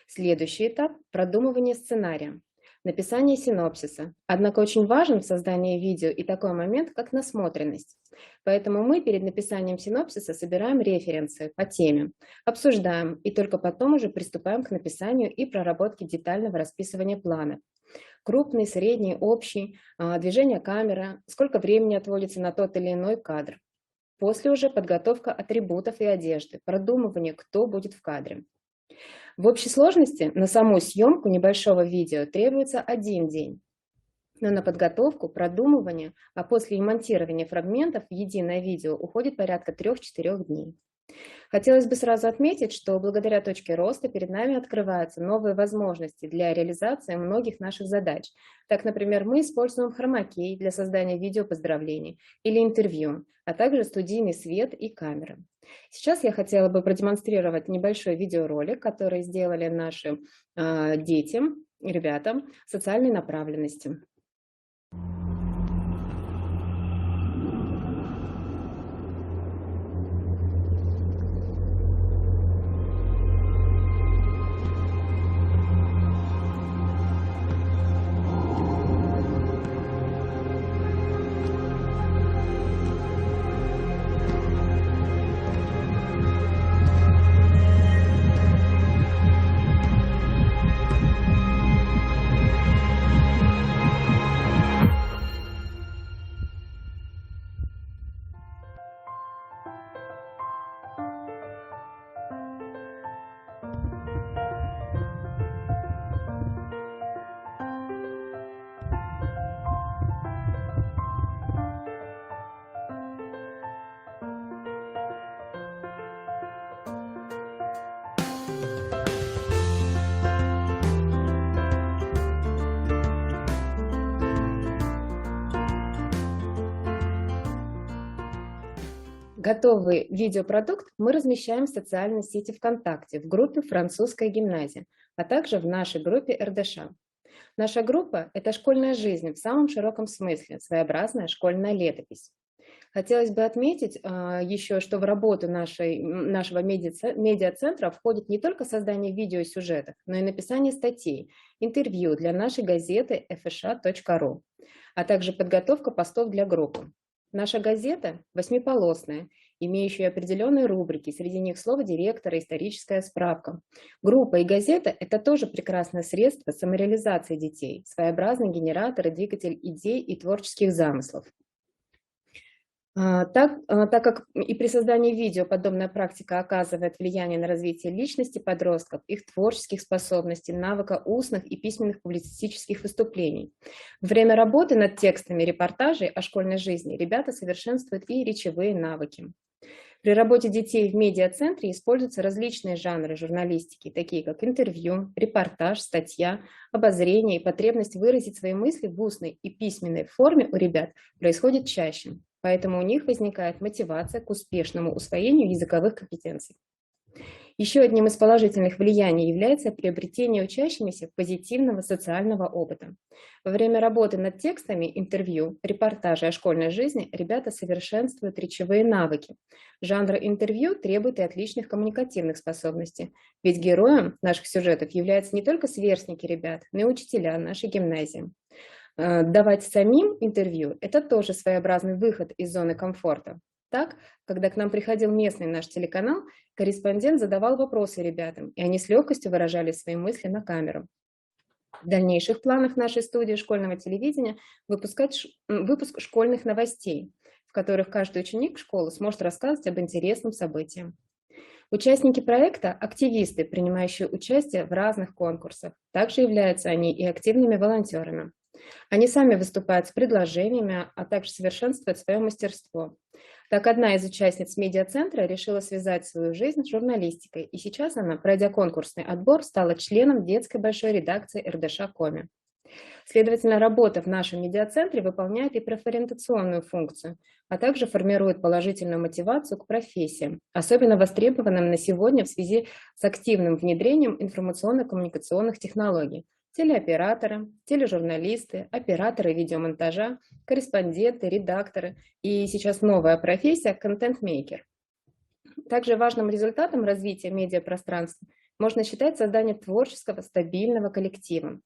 Следующий этап – продумывание сценария, написание синопсиса. Однако очень важен в создании видео и такой момент, как насмотренность. Поэтому мы перед написанием синопсиса собираем референсы по теме, обсуждаем и только потом уже приступаем к написанию и проработке детального расписывания плана. Крупный, средний, общий, движение камеры, сколько времени отводится на тот или иной кадр. После уже подготовка атрибутов и одежды, продумывание, кто будет в кадре. В общей сложности на саму съемку небольшого видео требуется 1 день, но на подготовку, продумывание, а после и монтирование фрагментов в единое видео уходит порядка 3-4 дней. Хотелось бы сразу отметить, что благодаря точке роста перед нами открываются новые возможности для реализации многих наших задач. Так, например, мы используем хромакей для создания видео поздравлений или интервью, а также студийный свет и камеры. Сейчас я хотела бы продемонстрировать небольшой видеоролик, который сделали наши дети, ребята социальной направленности. Готовый видеопродукт мы размещаем в социальной сети ВКонтакте в группе «Французская гимназия», а также в нашей группе РДШ. Наша группа – это школьная жизнь в самом широком смысле, своеобразная школьная летопись. Хотелось бы отметить еще, что в работу нашего медиацентра входит не только создание видеосюжетов, но и написание статей, интервью для нашей газеты fsha.ru, а также подготовка постов для группы. Наша газета 8-полосная, имеющая определенные рубрики, среди них слово директора, историческая справка. Группа и газета – это тоже прекрасное средство самореализации детей, своеобразный генератор и двигатель идей и творческих замыслов. Так как и при создании видео подобная практика оказывает влияние на развитие личности подростков, их творческих способностей, навыка устных и письменных публицистических выступлений. Во время работы над текстами репортажей о школьной жизни ребята совершенствуют и речевые навыки. При работе детей в медиацентре используются различные жанры журналистики, такие как интервью, репортаж, статья, обозрение, и потребность выразить свои мысли в устной и письменной форме у ребят происходит чаще. Поэтому у них возникает мотивация к успешному усвоению языковых компетенций. Еще одним из положительных влияний является приобретение учащимися позитивного социального опыта. Во время работы над текстами интервью, репортажей о школьной жизни ребята совершенствуют речевые навыки. Жанр интервью требует и отличных коммуникативных способностей, ведь героем наших сюжетов являются не только сверстники ребят, но и учителя нашей гимназии. Давать самим интервью – это тоже своеобразный выход из зоны комфорта. Так, когда к нам приходил местный наш телеканал, корреспондент задавал вопросы ребятам, и они с легкостью выражали свои мысли на камеру. В дальнейших планах нашей студии школьного телевидения выпуск школьных новостей, в которых каждый ученик школы сможет рассказывать об интересном событии. Участники проекта – активисты, принимающие участие в разных конкурсах. Также являются они и активными волонтерами. Они сами выступают с предложениями, а также совершенствуют свое мастерство. Так, одна из участниц медиацентра решила связать свою жизнь с журналистикой, и сейчас она, пройдя конкурсный отбор, стала членом детской большой редакции РДШ Коми. Следовательно, работа в нашем медиацентре выполняет и профориентационную функцию, а также формирует положительную мотивацию к профессиям, особенно востребованным на сегодня в связи с активным внедрением информационно-коммуникационных технологий. Телеоператоры, тележурналисты, операторы видеомонтажа, корреспонденты, редакторы и сейчас новая профессия – контент-мейкер. Также важным результатом развития медиапространства можно считать создание творческого, стабильного коллектива.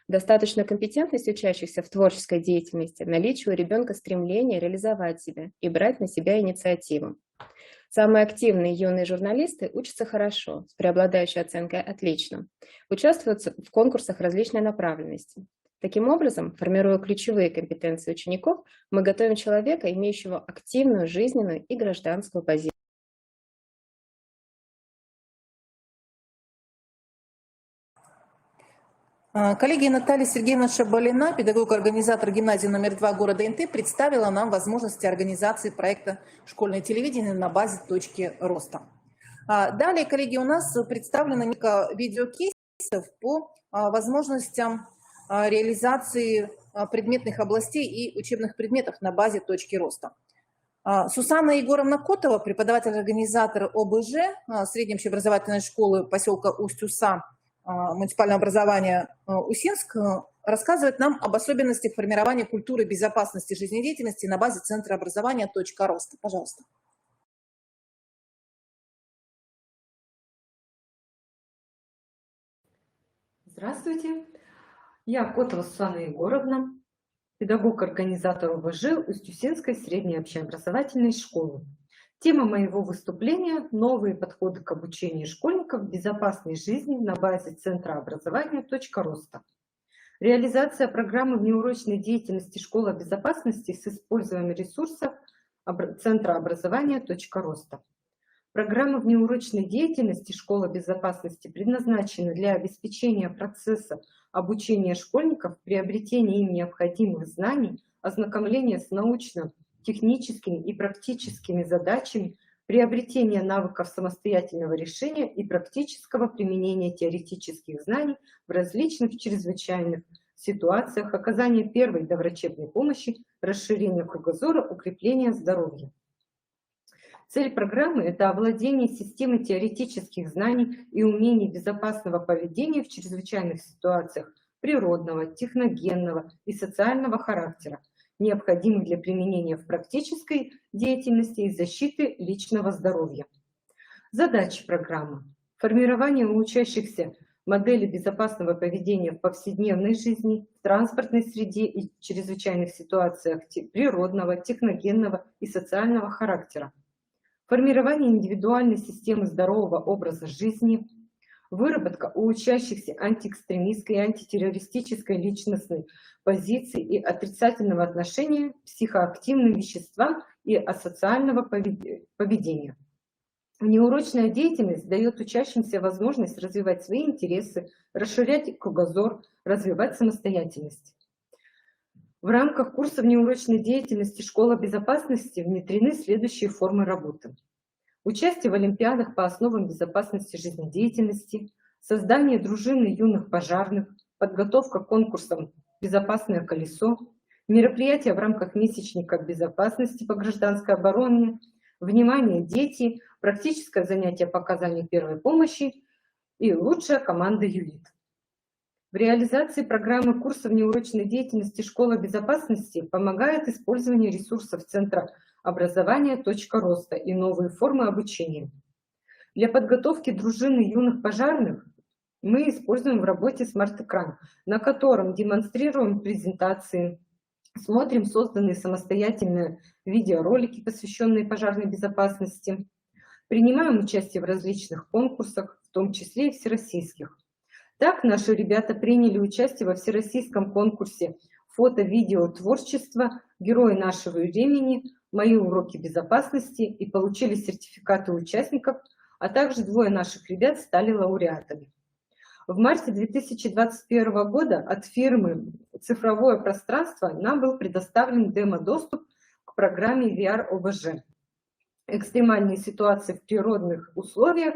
Достаточно компетентность учащихся в творческой деятельности, наличие у ребенка стремления реализовать себя и брать на себя инициативу. Самые активные юные журналисты учатся хорошо, с преобладающей оценкой «отлично», участвуют в конкурсах различной направленности. Таким образом, формируя ключевые компетенции учеников, мы готовим человека, имеющего активную жизненную и гражданскую позицию. Коллегия Наталья Сергеевна Шабалина, педагог-организатор гимназии номер 2 города Инты, представила нам возможности организации проекта «Школьное телевидение» на базе точки роста. Далее, коллеги, у нас представлено несколько видеокейсов по возможностям реализации предметных областей и учебных предметов на базе точки роста. Сусанна Егоровна Котова, преподаватель-организатор ОБЖ средней общеобразовательной школы поселка Усть-Уса, муниципального образования Усинск, рассказывает нам об особенностях формирования культуры безопасности жизнедеятельности на базе Центра образования «Точка роста». Пожалуйста. Здравствуйте, я Котова Сусанна Егоровна, педагог-организатор ОБЖ Усть-Усинской средней общеобразовательной школы. Тема моего выступления – новые подходы к обучению школьников в безопасной жизни на базе Центра образования «Точка роста». Реализация программы внеурочной деятельности школы безопасности с использованием ресурсов Центра образования «Точка роста». Программа внеурочной деятельности школы безопасности предназначена для обеспечения процесса обучения школьников, приобретения им необходимых знаний, ознакомления с научно-техническими и практическими задачами, приобретения навыков самостоятельного решения и практического применения теоретических знаний в различных чрезвычайных ситуациях, оказания первой доврачебной помощи, расширения кругозора, укрепления здоровья. Цель программы – это овладение системой теоретических знаний и умений безопасного поведения в чрезвычайных ситуациях природного, техногенного и социального характера, необходимых для применения в практической деятельности и защиты личного здоровья. Задачи программы: формирование у учащихся модели безопасного поведения в повседневной жизни, в транспортной среде и чрезвычайных ситуациях природного, техногенного и социального характера, формирование индивидуальной системы здорового образа жизни, выработка у учащихся антиэкстремистской и антитеррористической личностной позиции и отрицательного отношения к психоактивным веществам и асоциального поведения. Неурочная деятельность дает учащимся возможность развивать свои интересы, расширять кругозор, развивать самостоятельность. В рамках курса внеурочной деятельности «Школа безопасности» внедрены следующие формы работы: участие в олимпиадах по основам безопасности жизнедеятельности, создание дружины юных пожарных, подготовка к конкурсам «Безопасное колесо», мероприятия в рамках месячника безопасности по гражданской обороне, внимание, дети, практическое занятие по оказанию первой помощи и лучшая команда ЮИТ. В реализации программы курса внеурочной деятельности «Школа безопасности» помогает использование ресурсов Центра образования «Точка роста» и новые формы обучения. Для подготовки дружины юных пожарных мы используем в работе смарт-экран, на котором демонстрируем презентации, смотрим созданные самостоятельные видеоролики, посвященные пожарной безопасности, принимаем участие в различных конкурсах, в том числе и всероссийских. Так, наши ребята приняли участие во всероссийском конкурсе фото-видео творчества «Герои нашего времени. Мои уроки безопасности» и получили сертификаты участников, а также двое наших ребят стали лауреатами. В марте 2021 года от фирмы «Цифровое пространство» нам был предоставлен демо-доступ к программе VR-ОБЖ. Экстремальные ситуации в природных условиях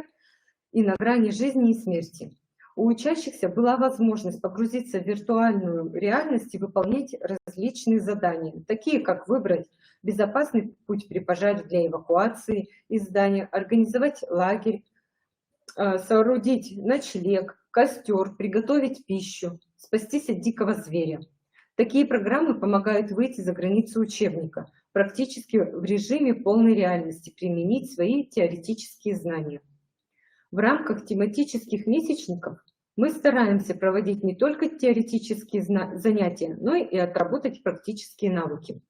и на грани жизни и смерти. У учащихся была возможность погрузиться в виртуальную реальность и выполнять различные задания, такие как выбрать безопасный путь при пожаре для эвакуации из здания, организовать лагерь, соорудить ночлег, костер, приготовить пищу, спастись от дикого зверя. Такие программы помогают выйти за границы учебника, практически в режиме полной реальности применить свои теоретические знания. В рамках тематических месячников мы стараемся проводить не только теоретические занятия, но и отработать практические навыки.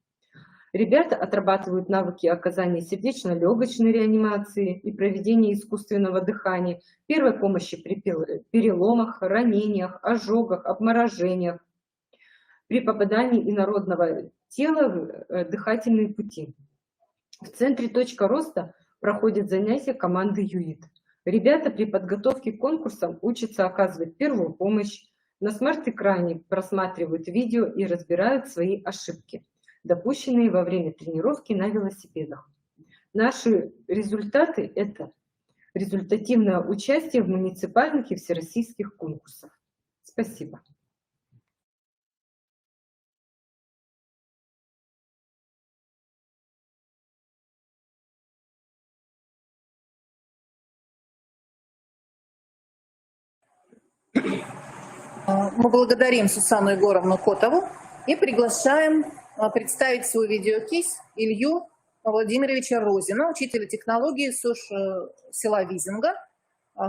Ребята отрабатывают навыки оказания сердечно-легочной реанимации и проведения искусственного дыхания, первой помощи при переломах, ранениях, ожогах, обморожениях, при попадании инородного тела в дыхательные пути. В центре «Точка роста» проходят занятия команды ЮИТ. Ребята при подготовке к конкурсам учатся оказывать первую помощь, на смарт-экране просматривают видео и разбирают свои ошибки, допущенные во время тренировки на велосипедах. Наши результаты – это результативное участие в муниципальных и всероссийских конкурсах. Спасибо. Мы благодарим Сусанну Егоровну Котову и приглашаем представить свой видеокейс Илью Владимировича Розина, учителя технологии села Визинга,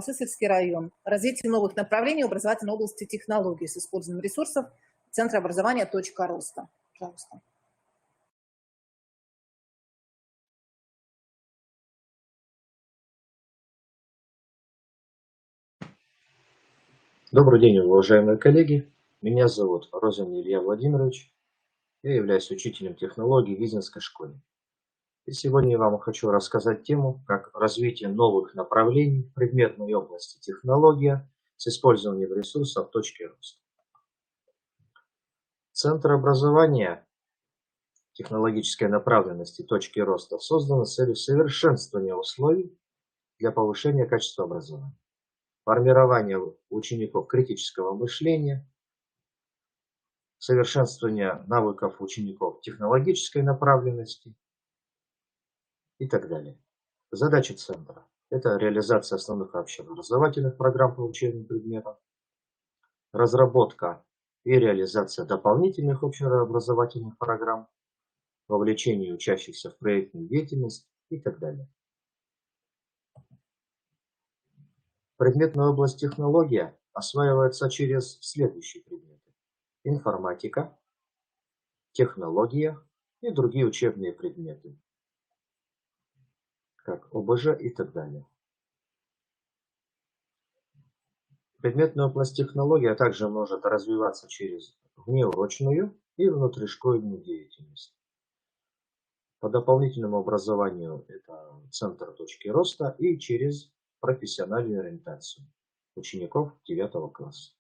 Сысольский район. Развитие новых направлений в образовательной области технологий с использованием ресурсов Центра образования «Точка роста». Пожалуйста. Добрый день, уважаемые коллеги. Меня зовут Розин Илья Владимирович. Я являюсь учителем технологий в Визинской школе. И сегодня я вам хочу рассказать тему, как развитие новых направлений в предметной области технология с использованием ресурсов точки роста. Центр образования технологической направленности точки роста создан с целью совершенствования условий для повышения качества образования, формирования учеников критического мышления, совершенствования навыков учеников технологической направленности и так далее. Задачи центра. Это реализация основных общеобразовательных программ по учебным предметам, разработка и реализация дополнительных общеобразовательных программ, вовлечение учащихся в проектную деятельность и так далее. Предметная область технология осваивается через следующие предметы: информатика, технология и другие учебные предметы, как ОБЖ и так далее. Предметная область технология также может развиваться через внеурочную и внутришкольную деятельность. По дополнительному образованию это центр точки роста и через профессиональную ориентацию учеников 9 класса.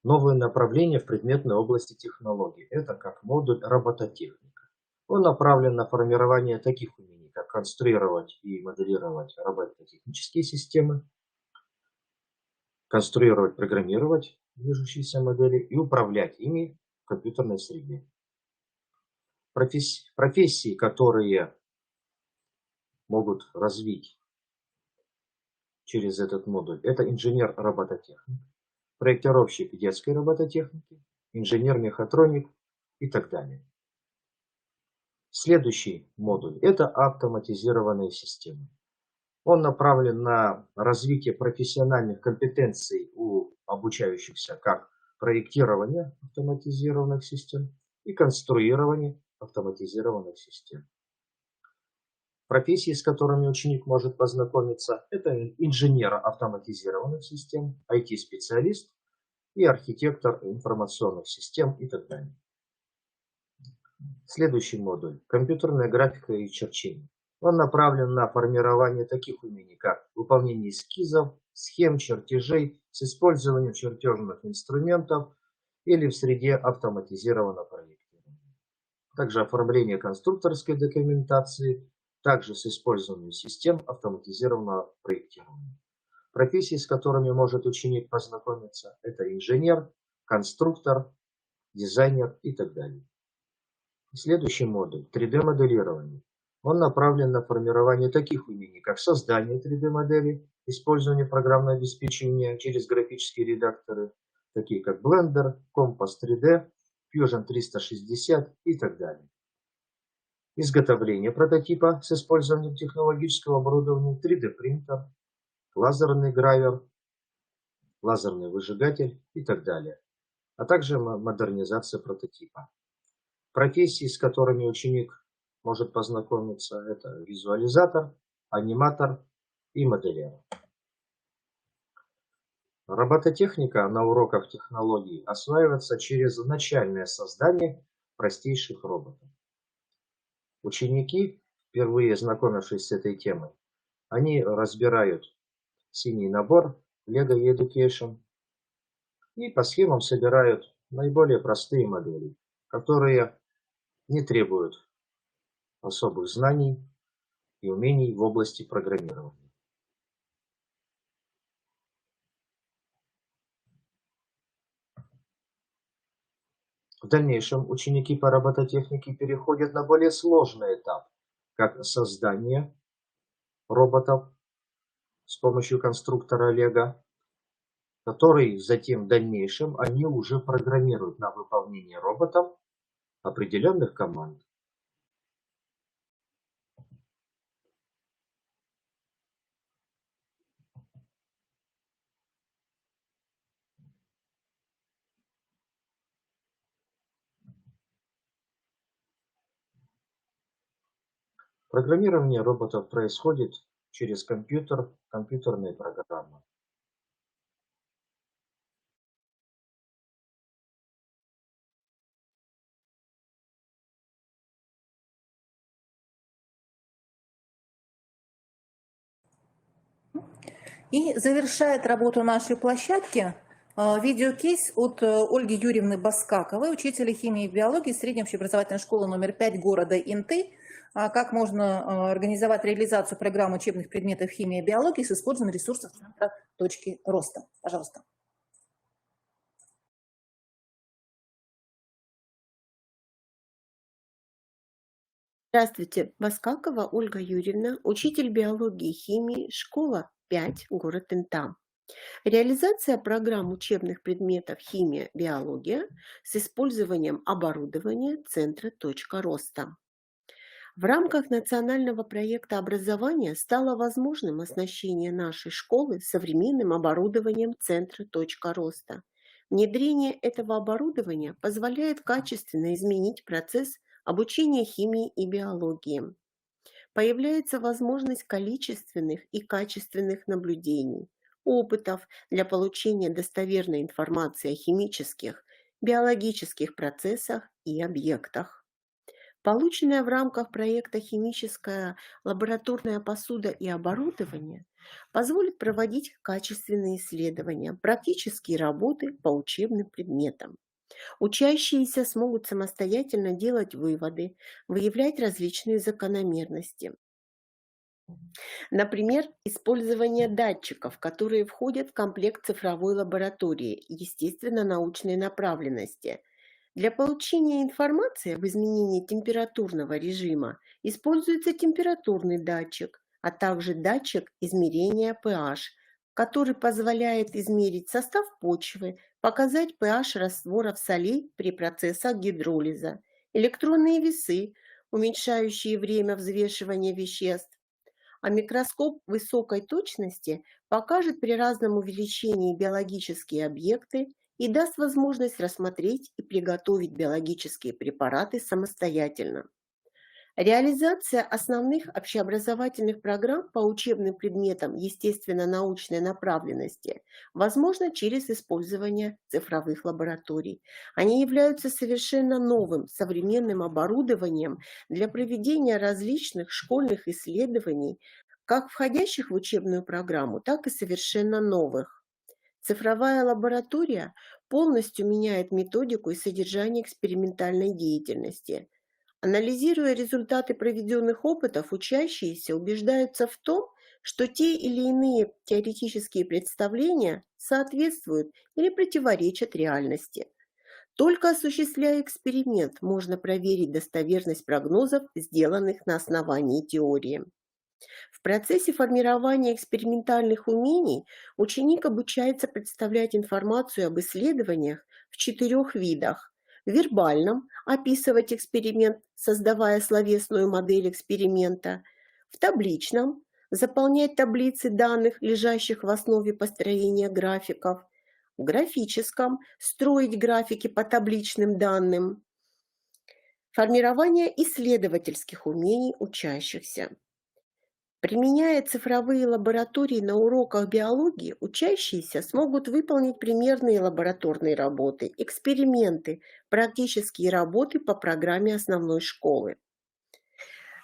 Новые направления в предметной области технологий. Это как модуль робототехника. Он направлен на формирование таких умений, как конструировать и моделировать робототехнические системы, конструировать, программировать движущиеся модели и управлять ими в компьютерной среде. Профессии, которые могут развить через этот модуль, это инженер-робототехник, проектировщик детской робототехники, инженер-мехатроник и так далее. Следующий модуль – это автоматизированные системы. Он направлен на развитие профессиональных компетенций у обучающихся, как проектирование автоматизированных систем и конструирование автоматизированных систем. Профессии, с которыми ученик может познакомиться, это инженер автоматизированных систем, IT-специалист и архитектор информационных систем и так далее. Следующий модуль – компьютерная графика и черчение. Он направлен на формирование таких умений, как выполнение эскизов, схем, чертежей с использованием чертежных инструментов или в среде автоматизированного проектирования. Также оформление конструкторской документации, также с использованием систем автоматизированного проектирования. Профессии, с которыми может ученик познакомиться, это инженер, конструктор, дизайнер и так далее. Следующий модуль – 3D-моделирование. Он направлен на формирование таких умений, как создание 3D-модели, использование программного обеспечения через графические редакторы, такие как Blender, Compass 3D, Fusion 360 и так далее. Изготовление прототипа с использованием технологического оборудования, 3D-принтер, лазерный гравер, лазерный выжигатель и так далее, а также модернизация прототипа. Профессии, с которыми ученик может познакомиться, это визуализатор, аниматор и моделер. Робототехника на уроках технологий осваивается через начальное создание простейших роботов. Ученики, впервые знакомившись с этой темой, они разбирают синий набор Lego Education и по схемам собирают наиболее простые модели, которые не требуют особых знаний и умений в области программирования. В дальнейшем ученики по робототехнике переходят на более сложный этап, как создание роботов с помощью конструктора Lego, который затем в дальнейшем они уже программируют на выполнение роботов определенных команд. Программирование роботов происходит через компьютер, компьютерные программы. И завершает работу нашей площадки видеокейс от Ольги Юрьевны Баскаковой, учителя химии и биологии средней общеобразовательной школы номер 5 города Инты. Как можно организовать реализацию программы учебных предметов химии и биологии с использованием ресурсов центра точки роста. Пожалуйста. Здравствуйте, Баскакова Ольга Юрьевна, учитель биологии и химии, школа 5, город Инта. Реализация программ учебных предметов химия, биология с использованием оборудования Центра «Точка роста». В рамках национального проекта образования стало возможным оснащение нашей школы современным оборудованием Центра «Точка роста». Внедрение этого оборудования позволяет качественно изменить процесс обучения химии и биологии. Появляется возможность количественных и качественных наблюдений, опытов для получения достоверной информации о химических, биологических процессах и объектах. Полученная в рамках проекта химическая лабораторная посуда и оборудование позволит проводить качественные исследования, практические работы по учебным предметам. Учащиеся смогут самостоятельно делать выводы, выявлять различные закономерности. Например, использование датчиков, которые входят в комплект цифровой лаборатории естественно-научной направленности. Для получения информации об изменении температурного режима используется температурный датчик, а также датчик измерения pH, который позволяет измерить состав почвы, показать pH растворов солей при процессах гидролиза, электронные весы, уменьшающие время взвешивания веществ, а микроскоп высокой точности покажет при разном увеличении биологические объекты и даст возможность рассмотреть и приготовить биологические препараты самостоятельно. Реализация основных общеобразовательных программ по учебным предметам естественно-научной направленности возможна через использование цифровых лабораторий. Они являются совершенно новым современным оборудованием для проведения различных школьных исследований, как входящих в учебную программу, так и совершенно новых. Цифровая лаборатория полностью меняет методику и содержание экспериментальной деятельности. Анализируя результаты проведенных опытов, учащиеся убеждаются в том, что те или иные теоретические представления соответствуют или противоречат реальности. Только осуществляя эксперимент, можно проверить достоверность прогнозов, сделанных на основании теории. В процессе формирования экспериментальных умений ученик обучается представлять информацию об исследованиях в 4 видах. В вербальном – описывать эксперимент, создавая словесную модель эксперимента. В табличном – заполнять таблицы данных, лежащих в основе построения графиков. В графическом – строить графики по табличным данным. Формирование исследовательских умений учащихся. Применяя цифровые лаборатории на уроках биологии, учащиеся смогут выполнить примерные лабораторные работы, эксперименты, практические работы по программе основной школы.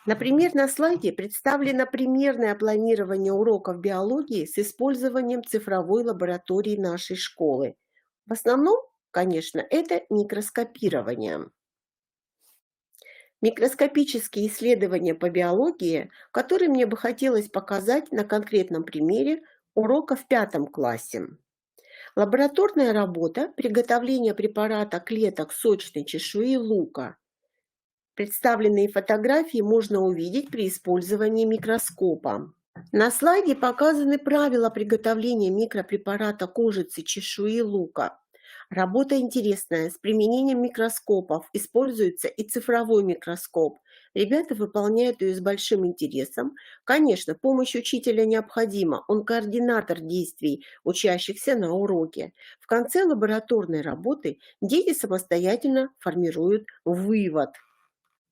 Например, на слайде представлено примерное планирование уроков биологии с использованием цифровой лаборатории нашей школы. В основном, конечно, это микроскопирование. Микроскопические исследования по биологии, которые мне бы хотелось показать на конкретном примере урока в 5 классе. Лабораторная работа приготовления препарата клеток сочной чешуи лука. Представленные фотографии можно увидеть при использовании микроскопа. На слайде показаны правила приготовления микропрепарата кожицы чешуи лука. Работа интересная, с применением микроскопов, используется и цифровой микроскоп. Ребята выполняют ее с большим интересом. Конечно, помощь учителя необходима, он координатор действий учащихся на уроке. В конце лабораторной работы дети самостоятельно формируют вывод.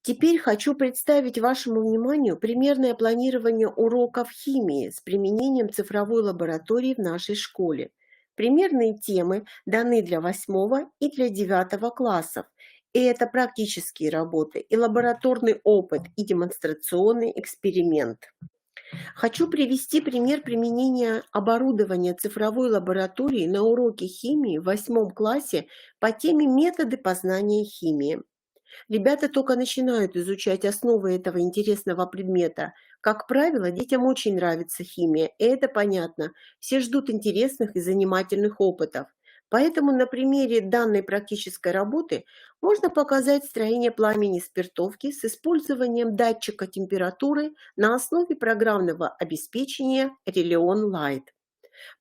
Теперь хочу представить вашему вниманию примерное планирование уроков химии с применением цифровой лаборатории в нашей школе. Примерные темы даны для 8 и для 9 классов. И это практические работы, и лабораторный опыт, и демонстрационный эксперимент. Хочу привести пример применения оборудования цифровой лаборатории на уроке химии в 8 классе по теме «Методы познания химии». Ребята только начинают изучать основы этого интересного предмета. Как правило, детям очень нравится химия, и это понятно. Все ждут интересных и занимательных опытов. Поэтому на примере данной практической работы можно показать строение пламени спиртовки с использованием датчика температуры на основе программного обеспечения Relion Light.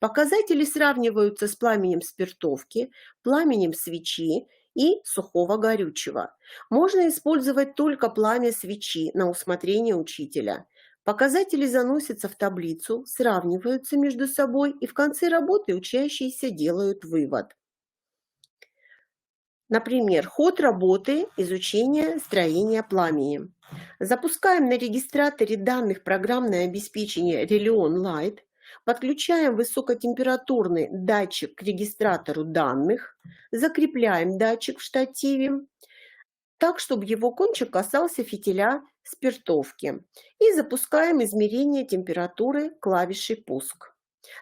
Показатели сравниваются с пламенем спиртовки, пламенем свечи и сухого горючего. Можно использовать только пламя свечи на усмотрение учителя. Показатели заносятся в таблицу, сравниваются между собой, и в конце работы учащиеся делают вывод. Например, ход работы изучения строения пламени. Запускаем на регистраторе данных программное обеспечение Relion Light, подключаем высокотемпературный датчик к регистратору данных, закрепляем датчик в штативе так, чтобы его кончик касался фитиля спиртовки, и запускаем измерение температуры клавишей «Пуск».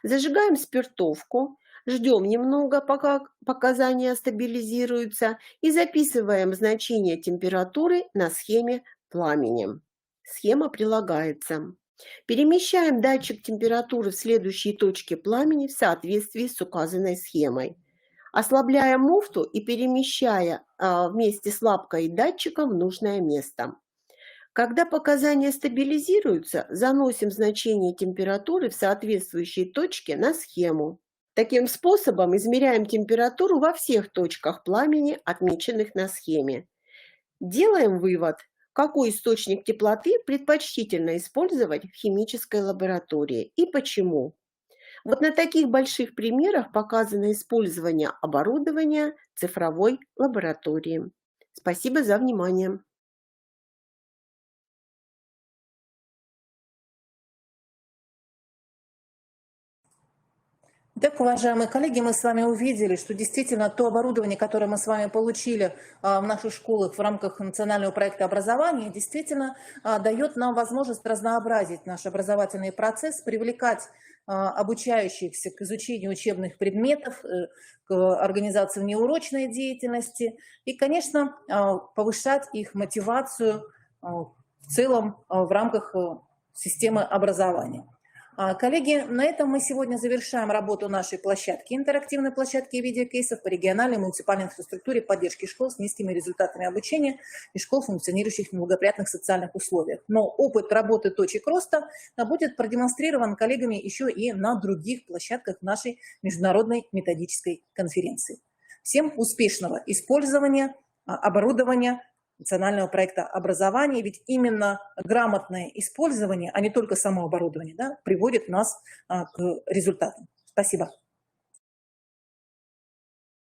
Зажигаем спиртовку, ждем немного, пока показания стабилизируются, и записываем значение температуры на схеме пламени. Схема прилагается. Перемещаем датчик температуры в следующие точки пламени в соответствии с указанной схемой. Ослабляем муфту и перемещая вместе с лапкой и датчиком в нужное место. Когда показания стабилизируются, заносим значение температуры в соответствующие точки на схему. Таким способом измеряем температуру во всех точках пламени, отмеченных на схеме. Делаем вывод, какой источник теплоты предпочтительно использовать в химической лаборатории и почему. Вот на таких больших примерах показано использование оборудования цифровой лаборатории. Спасибо за внимание. Так, уважаемые коллеги, мы с вами увидели, что действительно то оборудование, которое мы с вами получили в наших школах в рамках национального проекта образования, действительно дает нам возможность разнообразить наш образовательный процесс, привлекать обучающихся к изучению учебных предметов, к организации внеурочной деятельности и, конечно, повышать их мотивацию в целом в рамках системы образования. Коллеги, на этом мы сегодня завершаем работу нашей площадки, интерактивной площадки видеокейсов по региональной и муниципальной инфраструктуре поддержки школ с низкими результатами обучения и школ, функционирующих в неблагоприятных социальных условиях. Но опыт работы точек роста будет продемонстрирован коллегами еще и на других площадках нашей международной методической конференции. Всем успешного использования оборудования национального проекта образования, ведь именно грамотное использование, а не только само оборудование, приводит нас к результатам. Спасибо.